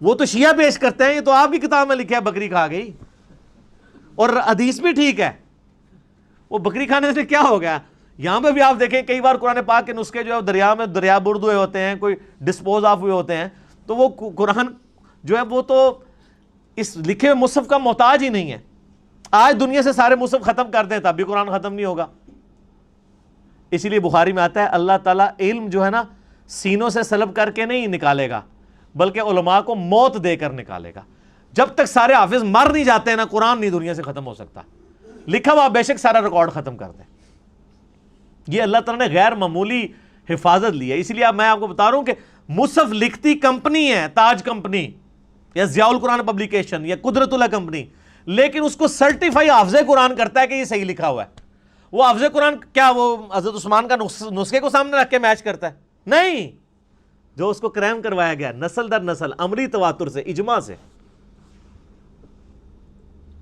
وہ تو شیعہ پیش کرتے ہیں, یہ تو آپ کی کتاب میں لکھا ہے بکری کھا گئی, اور حدیث بھی ٹھیک ہے. وہ بکری کھانے سے کیا ہو گیا؟ یہاں پہ بھی آپ دیکھیں کئی بار قرآن پاک کے نسخے جو ہے دریا میں دریا برد ہوئے ہوتے ہیں, کوئی ڈسپوز آف ہوئے ہوتے ہیں, تو وہ قرآن جو ہے وہ تو اس لکھے ہوئے مصحف کا محتاج ہی نہیں ہے. آج دنیا سے سارے مصحف ختم کر دیں تب بھی قرآن ختم نہیں ہوگا. اسی لیے بخاری میں آتا ہے اللہ تعالیٰ علم جو ہے نا سینوں سے سلب کر کے نہیں نکالے گا بلکہ علماء کو موت دے کر نکالے گا. جب تک سارے حافظ مر نہیں جاتے ہیں نا قرآن نہیں دنیا سے ختم ہو سکتا. لکھا ہوا بے شک سارا ریکارڈ ختم کر دیں. یہ اللہ تعالیٰ نے غیر معمولی حفاظت لی ہے. اسی لیے میں آپ کو بتا رہا ہوں کہ مصحف لکھتی کمپنی ہے تاج کمپنی یا ضیاء القرآن پبلیکیشن یا قدرت اللہ کمپنی, لیکن اس کو سرٹیفائی حافظ قرآن کرتا ہے کہ یہ صحیح لکھا ہوا ہے. وہ حافظ قرآن کیا وہ حضرت عثمان کا نسخے کو سامنے رکھ کے میچ کرتا ہے؟ نہیں. جو اس کو کریم کروایا گیا نسل در نسل عملی تواتر سے اجماع سے.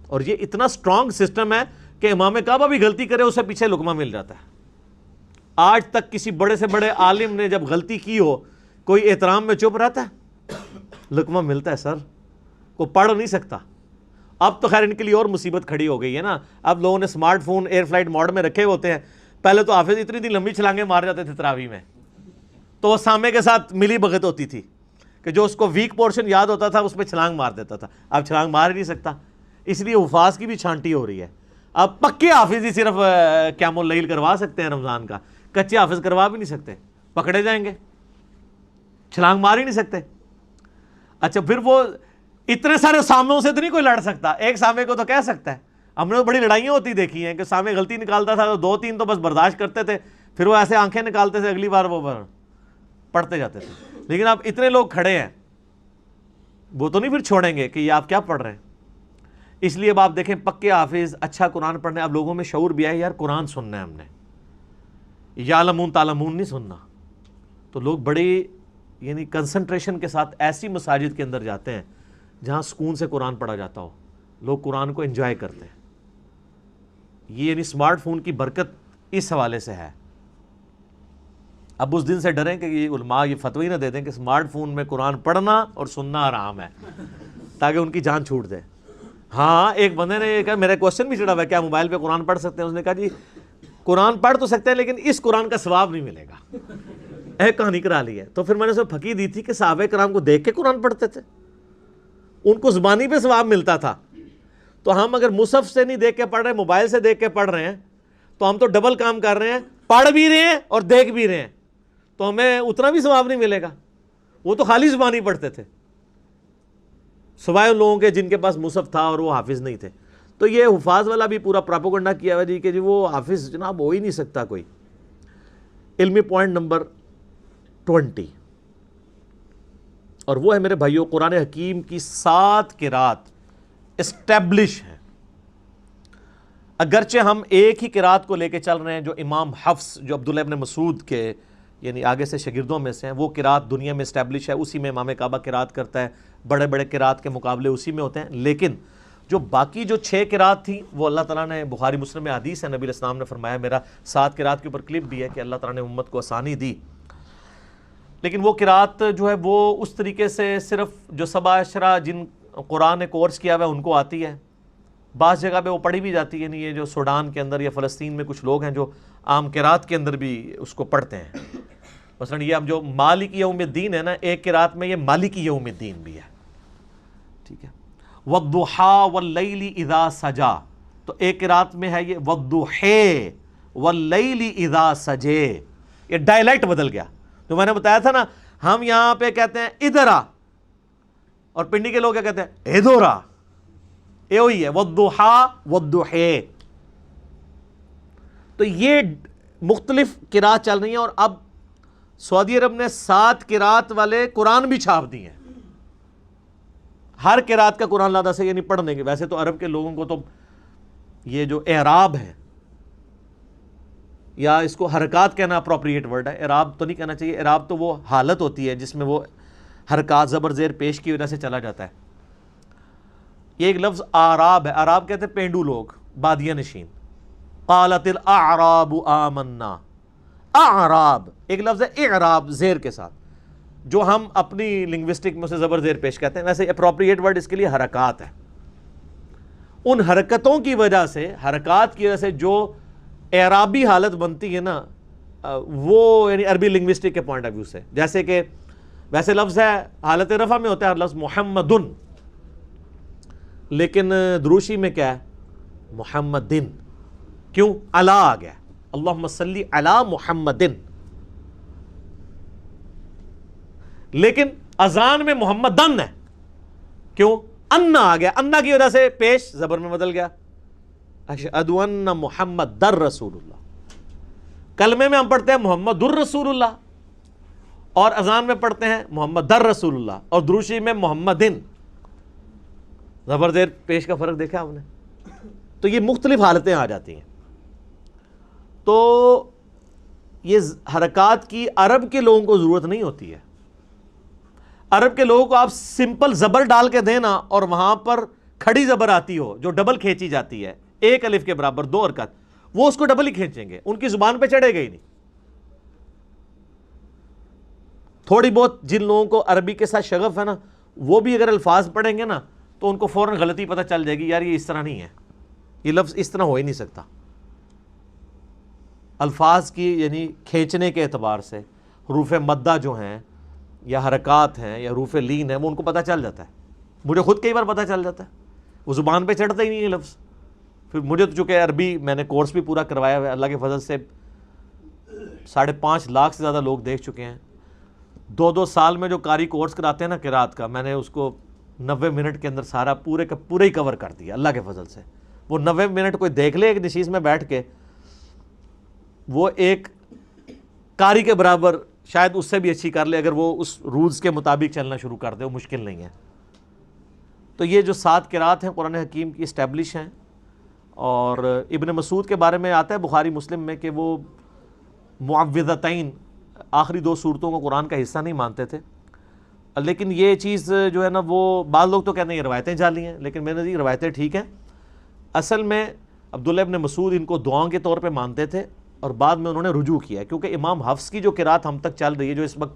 اور یہ اتنا سٹرونگ سسٹم ہے کہ امام کعبہ بھی غلطی کرے اسے پیچھے لقمہ مل جاتا ہے. آج تک کسی بڑے سے بڑے عالم نے جب غلطی کی ہو کوئی احترام میں چپ رہتا ہے؟ لقمہ ملتا ہے سر. کو پڑھ نہیں سکتا. اب تو خیر ان کے لیے اور مصیبت کھڑی ہو گئی ہے نا, اب لوگوں نے smart phone air flight mode میں رکھے ہوتے ہیں. پہلے تو حافظ اتنی لمبی چھلانگیں مار جاتے تھے تراویح میں, تو وہ سامنے کے ساتھ ملی بھگت ہوتی تھی کہ جو اس کو ویک پورشن یاد ہوتا تھا اس پہ چھلانگ مار دیتا تھا. اب چھلانگ مار ہی نہیں سکتا, اس لیے حفاظ کی بھی چھانٹی ہو رہی ہے. اب پکے حافظ ہی صرف قیام اللیل کروا سکتے ہیں رمضان کا, کچے حافظ کروا بھی نہیں سکتے, پکڑے جائیں گے, چھلانگ مار ہی نہیں سکتے. اچھا پھر وہ اتنے سارے ساموں سے تو نہیں کوئی لڑ سکتا, ایک سامے کو تو کہہ سکتا ہے. ہم نے تو بڑی لڑائیاں ہوتی دیکھی ہیں کہ سامے غلطی نکالتا تھا تو 2-3 تو بس برداشت کرتے تھے, پھر وہ ایسے آنکھیں نکالتے تھے اگلی بار وہ پڑھتے جاتے تھے. لیکن اب اتنے لوگ کھڑے ہیں وہ تو نہیں پھر چھوڑیں گے کہ یہ آپ کیا پڑھ رہے ہیں. اس لیے اب آپ دیکھیں پکے حافظ اچھا قرآن پڑھنے, اب لوگوں میں شعور بھی آئے یار قرآن سننا ہے ہم نے, یعلمون تعلمون نہیں سننا. تو لوگ بڑی یعنی کنسنٹریشن کے ساتھ ایسی مساجد کے اندر جاتے ہیں جہاں سکون سے قرآن پڑھا جاتا ہو, لوگ قرآن کو انجوائے کرتے ہیں. یہ یعنی اسمارٹ فون کی برکت اس حوالے سے ہے. اب اس دن سے ڈریں کہ یہ علماء یہ فتوی نہ دے دیں کہ اسمارٹ فون میں قرآن پڑھنا اور سننا حرام ہے, تاکہ ان کی جان چھوٹ دے. ہاں ایک بندے نے کہا, میرا کوشچن بھی چڑھا ہوا ہے کیا موبائل پہ قرآن پڑھ سکتے ہیں؟ اس نے کہا جی قرآن پڑھ تو سکتے ہیں لیکن اس قرآن کا ثواب نہیں ملے گا. ایک کہانی کرا لی ہے. تو پھر میں نے اسے پھکی دی تھی کہ صحابہ کرام کو دیکھ کے قرآن پڑھتے تھے, ان کو زبانی پہ ثواب ملتا تھا. تو ہم اگر مصحف سے نہیں دیکھ کے پڑھ رہے ہیں, موبائل سے دیکھ کے پڑھ رہے ہیں, تو ہم تو ڈبل کام کر رہے ہیں, پڑھ بھی رہے ہیں اور دیکھ بھی رہے ہیں, تو ہمیں اتنا بھی ثواب نہیں ملے گا. وہ تو خالی زبانی پڑھتے تھے سوائے ان لوگوں کے جن کے پاس مصحف تھا اور وہ حافظ نہیں تھے. تو یہ حفاظ والا بھی پورا پراپوگنڈا کیا ہوا جی کہ جی وہ حافظ جناب ہو ہی نہیں سکتا کوئی. علمی پوائنٹ نمبر 20, اور وہ ہے میرے بھائیوں قرآن حکیم کی 7 قرات اسٹیبلش ہیں. اگرچہ ہم ایک ہی قرات کو لے کے چل رہے ہیں جو امام حفص جو عبداللہ ابن مسعود کے یعنی آگے سے شاگردوں میں سے ہیں, وہ قرات دنیا میں اسٹیبلش ہے, اسی میں امام کعبہ قرات کرتا ہے, بڑے بڑے قرات کے مقابلے اسی میں ہوتے ہیں. لیکن جو باقی جو 6 قرات تھیں وہ اللہ تعالیٰ نے بخاری مسلم میں حدیث ہے نبی علیہ السلام نے فرمایا, میرا 7 قرات کے اوپر کلپ بھی ہے کہ اللہ تعالیٰ نے امت کو آسانی دی. لیکن وہ قرات جو ہے وہ اس طریقے سے صرف جو 7 عشرہ جن قرآن نے کورس کیا ہوا ہے ان کو آتی ہے. بعض جگہ پہ وہ پڑھی بھی جاتی ہے, یعنی یہ جو سوڈان کے اندر یا فلسطین میں کچھ لوگ ہیں جو عام قرات کے اندر بھی اس کو پڑھتے ہیں. مثلا یہ اب جو مالک یوم الدین ہے نا, ایک قرات میں یہ مالک یوم الدین بھی ہے. ٹھیک ہے, وَالضُّحَىٰ وَاللَّيْلِ اِذَا سَجَا, تو ایک قرات میں ہے یہ وَالضُّحَىٰ وَاللَّيْلِ اِذَا سَجَے. یہ ڈائلیکٹ بدل گیا. جو میں نے بتایا تھا نا, ہم یہاں پہ کہتے ہیں ادھر آ, اور پنڈی کے لوگ کیا کہتے ہیں ادھر آ. یہ وہی ہے وَالضُّحَىٰ وَالضُّحَىٰ. تو یہ مختلف قرات چل رہی ہیں, اور اب سعودی عرب نے 7 قرات والے قرآن بھی چھاپ دی ہیں. ہر قرات کا قرآن لادہ سے یعنی پڑھنے کے. ویسے تو عرب کے لوگوں کو تو یہ جو اعراب ہے یا اس کو حرکات کہنا اپروپریٹ ورڈ ہے، اعراب تو نہیں کہنا چاہیے. اعراب تو وہ حالت ہوتی ہے جس میں وہ حرکات زبر زیر پیش کی وجہ سے چلا جاتا ہے. یہ ایک لفظ آراب ہے. آراب کہتے ہیں پینڈو لوگ، بادیہ نشین. قالت الاعراب آمنا. اعراب ایک لفظ ہے اعراب زیر کے ساتھ، جو ہم اپنی لنگوسٹک میں اسے زبر زیر پیش کہتے ہیں. ویسے اپروپریٹ ورڈ اس کے لیے حرکات ہے. ان حرکتوں کی وجہ سے، حرکات کی وجہ سے جو اعرابی حالت بنتی ہے نا، وہ یعنی عربی لنگوسٹک کے پوائنٹ آف ویو سے، جیسے کہ ویسے لفظ ہے حالت رفع میں ہوتا ہے لفظ محمدن، لیکن دروشی میں کیا ہے؟ محمدن. کیوں؟ علی آ گیا، اللہم صلی علی محمدن. لیکن اذان میں محمدن ہے، کیوں؟ انا آ گیا، انا کی وجہ سے پیش زبر میں بدل گیا. اشہد ان محمد در رسول اللہ. کلمے میں ہم پڑھتے ہیں محمد الرسول اللہ، اور اذان میں پڑھتے ہیں محمد در رسول اللہ، اور دروشی میں محمدن. زبر زیر پیش کا فرق دیکھا آپ نے؟ تو یہ مختلف حالتیں آ جاتی ہیں. تو یہ حرکات کی عرب کے لوگوں کو ضرورت نہیں ہوتی ہے. عرب کے لوگوں کو آپ سمپل زبر ڈال کے دینا اور وہاں پر کھڑی زبر آتی ہو جو ڈبل کھینچی جاتی ہے، ایک الف کے برابر 2 حرکت، وہ اس کو ڈبل ہی کھینچیں گے، ان کی زبان پہ چڑھے گا ہی نہیں. تھوڑی بہت جن لوگوں کو عربی کے ساتھ شغف ہے نا، وہ بھی اگر الفاظ پڑھیں گے نا تو ان کو فوراً غلطی پتہ چل جائے گی، یار یہ اس طرح نہیں ہے، یہ لفظ اس طرح ہو ہی نہیں سکتا. الفاظ کی یعنی کھینچنے کے اعتبار سے حروف مدہ جو ہیں یا حرکات ہیں یا حروف لین ہیں، وہ ان کو پتہ چل جاتا ہے. مجھے خود کئی بار پتہ چل جاتا ہے، وہ زبان پہ چڑھتا ہی نہیں ہے لفظ. پھر مجھے تو چونکہ عربی میں نے کورس بھی پورا کروایا ہوا ہے، اللہ کے فضل سے 5.5 لاکھ سے زیادہ لوگ دیکھ چکے ہیں. 2 سال میں جو قاری کورس کراتے ہیں نا قرات کا، میں نے اس کو 90 منٹ کے اندر سارا پورے کا پورا ہی کور کر دیا اللہ کے فضل سے. وہ 90 منٹ کوئی دیکھ لے ایک نشیز میں بیٹھ کے، وہ ایک قاری کے برابر شاید اس سے بھی اچھی کر لے اگر وہ اس رولز کے مطابق چلنا شروع کر دے. وہ مشکل نہیں ہے. تو یہ جو 7 قرات ہیں قرآن حکیم کی اسٹیبلش ہیں. اور ابن مسعود کے بارے میں آتا ہے بخاری مسلم میں کہ وہ معوذتین آخری 2 صورتوں کو قرآن کا حصہ نہیں مانتے تھے. لیکن یہ چیز جو ہے نا، وہ بعض لوگ تو کہتے ہیں یہ روایتیں جعلی ہیں، لیکن میں نے یہ روایتیں ٹھیک ہیں. اصل میں عبداللہ ابن مسعود ان کو دعاؤں کے طور پہ مانتے تھے، اور بعد میں انہوں نے رجوع کیا، کیونکہ امام حفص کی جو قرات ہم تک چل رہی ہے، جو اس وقت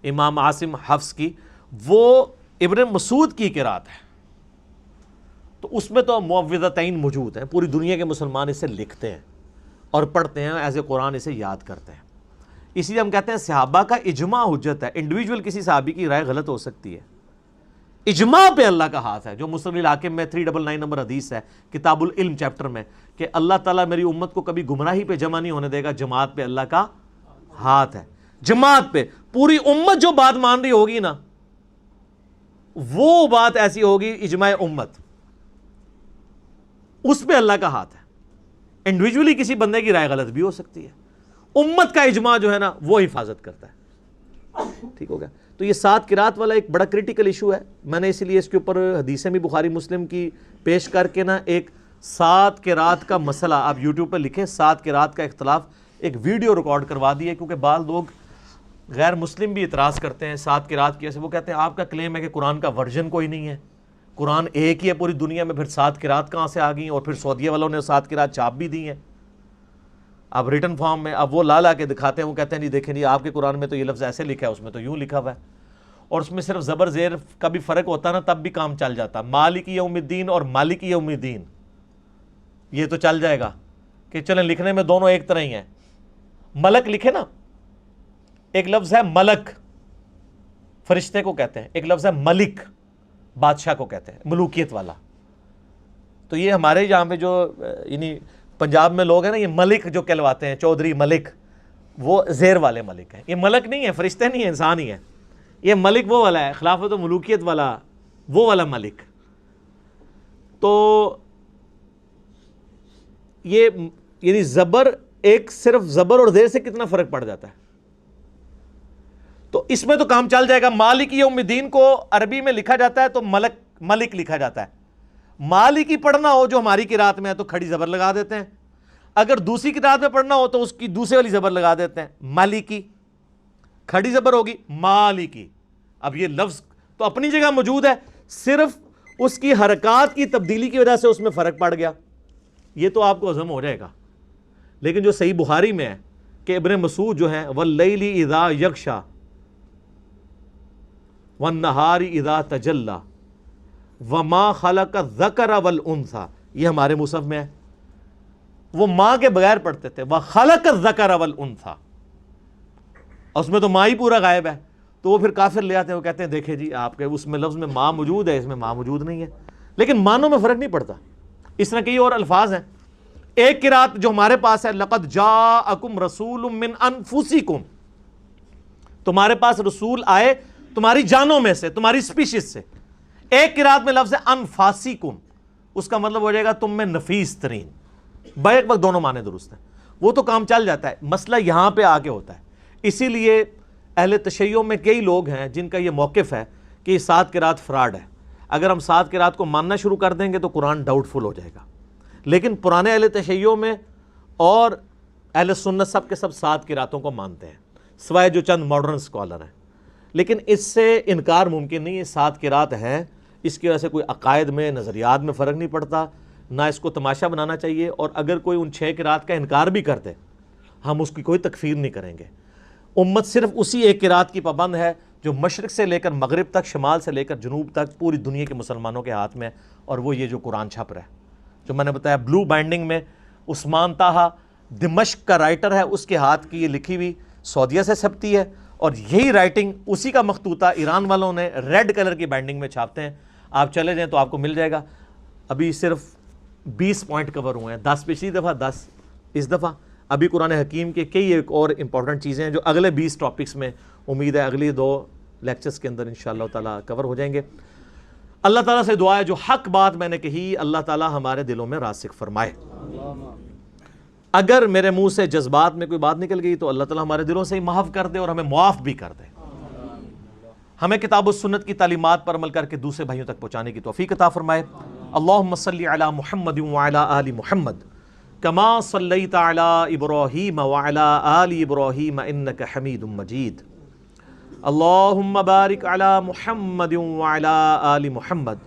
امام عاصم حفص کی، وہ ابن مسعود کی قرات ہے. تو اس میں تو معوذتین موجود ہیں. پوری دنیا کے مسلمان اسے لکھتے ہیں اور پڑھتے ہیں، ایز اے قرآن اسے یاد کرتے ہیں. اسی لیے ہم کہتے ہیں صحابہ کا اجماع حجت ہے. انڈیویجول کسی صحابی کی رائے غلط ہو سکتی ہے، اجماع پہ اللہ کا ہاتھ ہے. جو مسلم الحاکم میں 399 نمبر حدیث ہے کتاب العلم چیپٹر میں، کہ اللہ تعالیٰ میری امت کو کبھی گمراہی پہ جمع نہیں ہونے دے گا، جماعت پہ اللہ کا ہاتھ ہے. جماعت پہ پوری امت جو بات مان رہی ہوگی نا، وہ بات ایسی ہوگی اجماع امت، اس پہ اللہ کا ہاتھ ہے. انڈیویجولی کسی بندے کی رائے غلط بھی ہو سکتی ہے، امت کا اجماع جو ہے نا وہ حفاظت کرتا ہے. ٹھیک ہو گیا؟ تو یہ 7 قرات والا ایک بڑا کریٹیکل ایشو ہے. میں نے اسی لیے اس کے اوپر حدیثیں بھی بخاری مسلم کی پیش کر کے نا ایک 7 قرات کا مسئلہ آپ یوٹیوب پہ لکھیں، 7 قرات کا اختلاف، ایک ویڈیو ریکارڈ کروا دی ہے. کیونکہ بعض لوگ غیر مسلم بھی اعتراض کرتے ہیں 7 قرات کی وجہ سے. وہ کہتے ہیں آپ کا کلیم ہے کہ قرآن کا ورژن کوئی نہیں ہے، قرآن ایک ہی ہے پوری دنیا میں، پھر 7 قرات کہاں سے آ گئیں؟ اور پھر سعودیہ والوں نے 7 قرات چھاپ بھی دی ہیں اب ریٹن فارم میں. اب وہ لا کے دکھاتے ہیں، وہ کہتے ہیں جی دیکھیں جی آپ کے قرآن میں تو یہ لفظ ایسے لکھا ہے، اس میں تو یوں لکھا ہوا ہے. اور اس میں صرف زبر زیر کا بھی فرق ہوتا نا تب بھی کام چل جاتا. مالک یوم الدین اور مالک یوم الدین یہ تو چل جائے گا کہ چلیں لکھنے میں دونوں ایک طرح ہی ہیں. ملک لکھے نا، ایک لفظ ہے ملک فرشتے کو کہتے ہیں، ایک لفظ ہے ملک بادشاہ کو کہتے ہیں، ملوکیت والا. تو یہ ہمارے یہاں پہ جو یعنی پنجاب میں لوگ ہیں نا، یہ ملک جو کہلواتے ہیں، چودھری ملک، وہ زیر والے ملک ہیں. یہ ملک نہیں ہے، فرشتے نہیں ہیں، انسان ہی ہے. یہ ملک وہ والا ہے، خلافت و ملوکیت والا، وہ والا ملک. تو یہ یعنی زبر، ایک صرف زبر اور زیر سے کتنا فرق پڑ جاتا ہے. تو اس میں تو کام چل جائے گا. مالک یوم الدین کو عربی میں لکھا جاتا ہے تو ملک لکھا جاتا ہے. مالک ہی پڑھنا ہو جو ہماری قرات میں ہے تو کھڑی زبر لگا دیتے ہیں. اگر دوسری قرات میں پڑھنا ہو تو اس کی دوسرے والی زبر لگا دیتے ہیں، مالکی، کھڑی زبر ہوگی مالکی. اب یہ لفظ تو اپنی جگہ موجود ہے، صرف اس کی حرکات کی تبدیلی کی وجہ سے اس میں فرق پڑ گیا، یہ تو آپ کو ہضم ہو جائے گا. لیکن جو صحیح بخاری میں ہے کہ ابن مسعود جو ہیں واللیل اذا یغشا والنہار اذا تجلی وما خلق الذکر والانثی، یہ ہمارے مصحف میں ہے. وہ ماں کے بغیر پڑھتے تھے وخلق الذکر والانثی، اس میں تو ماں ہی پورا غائب ہے. تو وہ پھر کافر لے آتے ہیں، وہ کہتے ہیں دیکھیں جی آپ کے اس میں لفظ میں ماں موجود ہے، اس میں ماں موجود نہیں ہے. لیکن معنوں میں فرق نہیں پڑتا. اس طرح کئی اور الفاظ ہیں. ایک قرات جو ہمارے پاس ہے لقد جاءکم رسول من انفسکم، تمہارے پاس رسول آئے تمہاری جانوں میں سے، تمہاری سپیشیز سے. ایک قرات میں لفظ ہے انفاسکم، اس کا مطلب ہو جائے گا تم میں نفیس ترین. بیک وقت دونوں معنی درست ہیں، وہ تو کام چل جاتا ہے. مسئلہ یہاں پہ آ کے ہوتا ہے. اسی لیے اہل تشیع میں کئی لوگ ہیں جن کا یہ موقف ہے کہ یہ 7 قرات فراڈ ہے. اگر ہم 7 قرات کو ماننا شروع کر دیں گے تو قرآن ڈاؤٹ فل ہو جائے گا. لیکن پرانے اہل تشیع میں اور اہل سنت سب کے سب 7 قراتوں کو مانتے ہیں، سوائے جو چند ماڈرن اسکالر ہیں. لیکن اس سے انکار ممکن نہیں ہے، 7 قرات ہیں. اس کی وجہ سے کوئی عقائد میں نظریات میں فرق نہیں پڑتا، نہ اس کو تماشا بنانا چاہیے. اور اگر کوئی ان 6 قرات کا انکار بھی کرتے ہم اس کی کوئی تکفیر نہیں کریں گے. امت صرف اسی ایک قرات کی پابند ہے جو مشرق سے لے کر مغرب تک، شمال سے لے کر جنوب تک پوری دنیا کے مسلمانوں کے ہاتھ میں، اور وہ یہ جو قرآن چھپ رہا ہے، جو میں نے بتایا بلو بائنڈنگ میں. عثمان طٰہٰ دمشق کا رائٹر ہے، اس کے ہاتھ کی یہ لکھی ہوئی سعودیہ سے چھپتی ہے، اور یہی رائٹنگ اسی کا مخطوطہ ایران والوں نے ریڈ کلر کی بائنڈنگ میں چھاپتے ہیں. آپ چلے جائیں تو آپ کو مل جائے گا. ابھی صرف 20 پوائنٹ کور ہوئے ہیں، 10 پچھلی دفعہ، 10 اس دفعہ. ابھی قرآن حکیم کے کئی ایک اور امپورٹنٹ چیزیں ہیں جو اگلے 20 ٹاپکس میں امید ہے اگلی 2 لیکچرز کے اندر انشاءاللہ تعالیٰ کور ہو جائیں گے. اللہ تعالیٰ سے دعا ہے جو حق بات میں نے کہی اللہ تعالیٰ ہمارے دلوں میں راسخ فرمائے. اگر میرے منہ سے جذبات میں کوئی بات نکل گئی تو اللہ تعالیٰ ہمارے دلوں سے ہی معاف کر دے اور ہمیں معاف بھی کر دے. ہمیں کتاب و سنت کی تعلیمات پر عمل کر کے دوسرے بھائیوں تک پہنچانے کی توفیق عطا فرمائے. اللہم صلی علی محمد وعلی آل محمد کما صلیت علی ابراہیم وعلی آل ابراہیم انک حمید مجید. اللہم بارک علی محمد وعلی آل محمد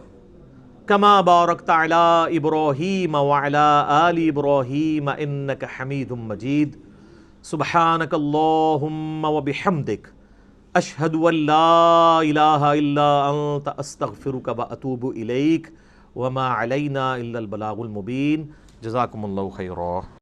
کما بارکت علی ابراہیم وعلی آل ابراہیم انک حمید مجید. سبحانک اللہم وبحمدک اشہد ان لا الہ الا انت استغفرک واتوب الیک وما علینا الا البلاغ المبین. جزاکم اللہ خیرا.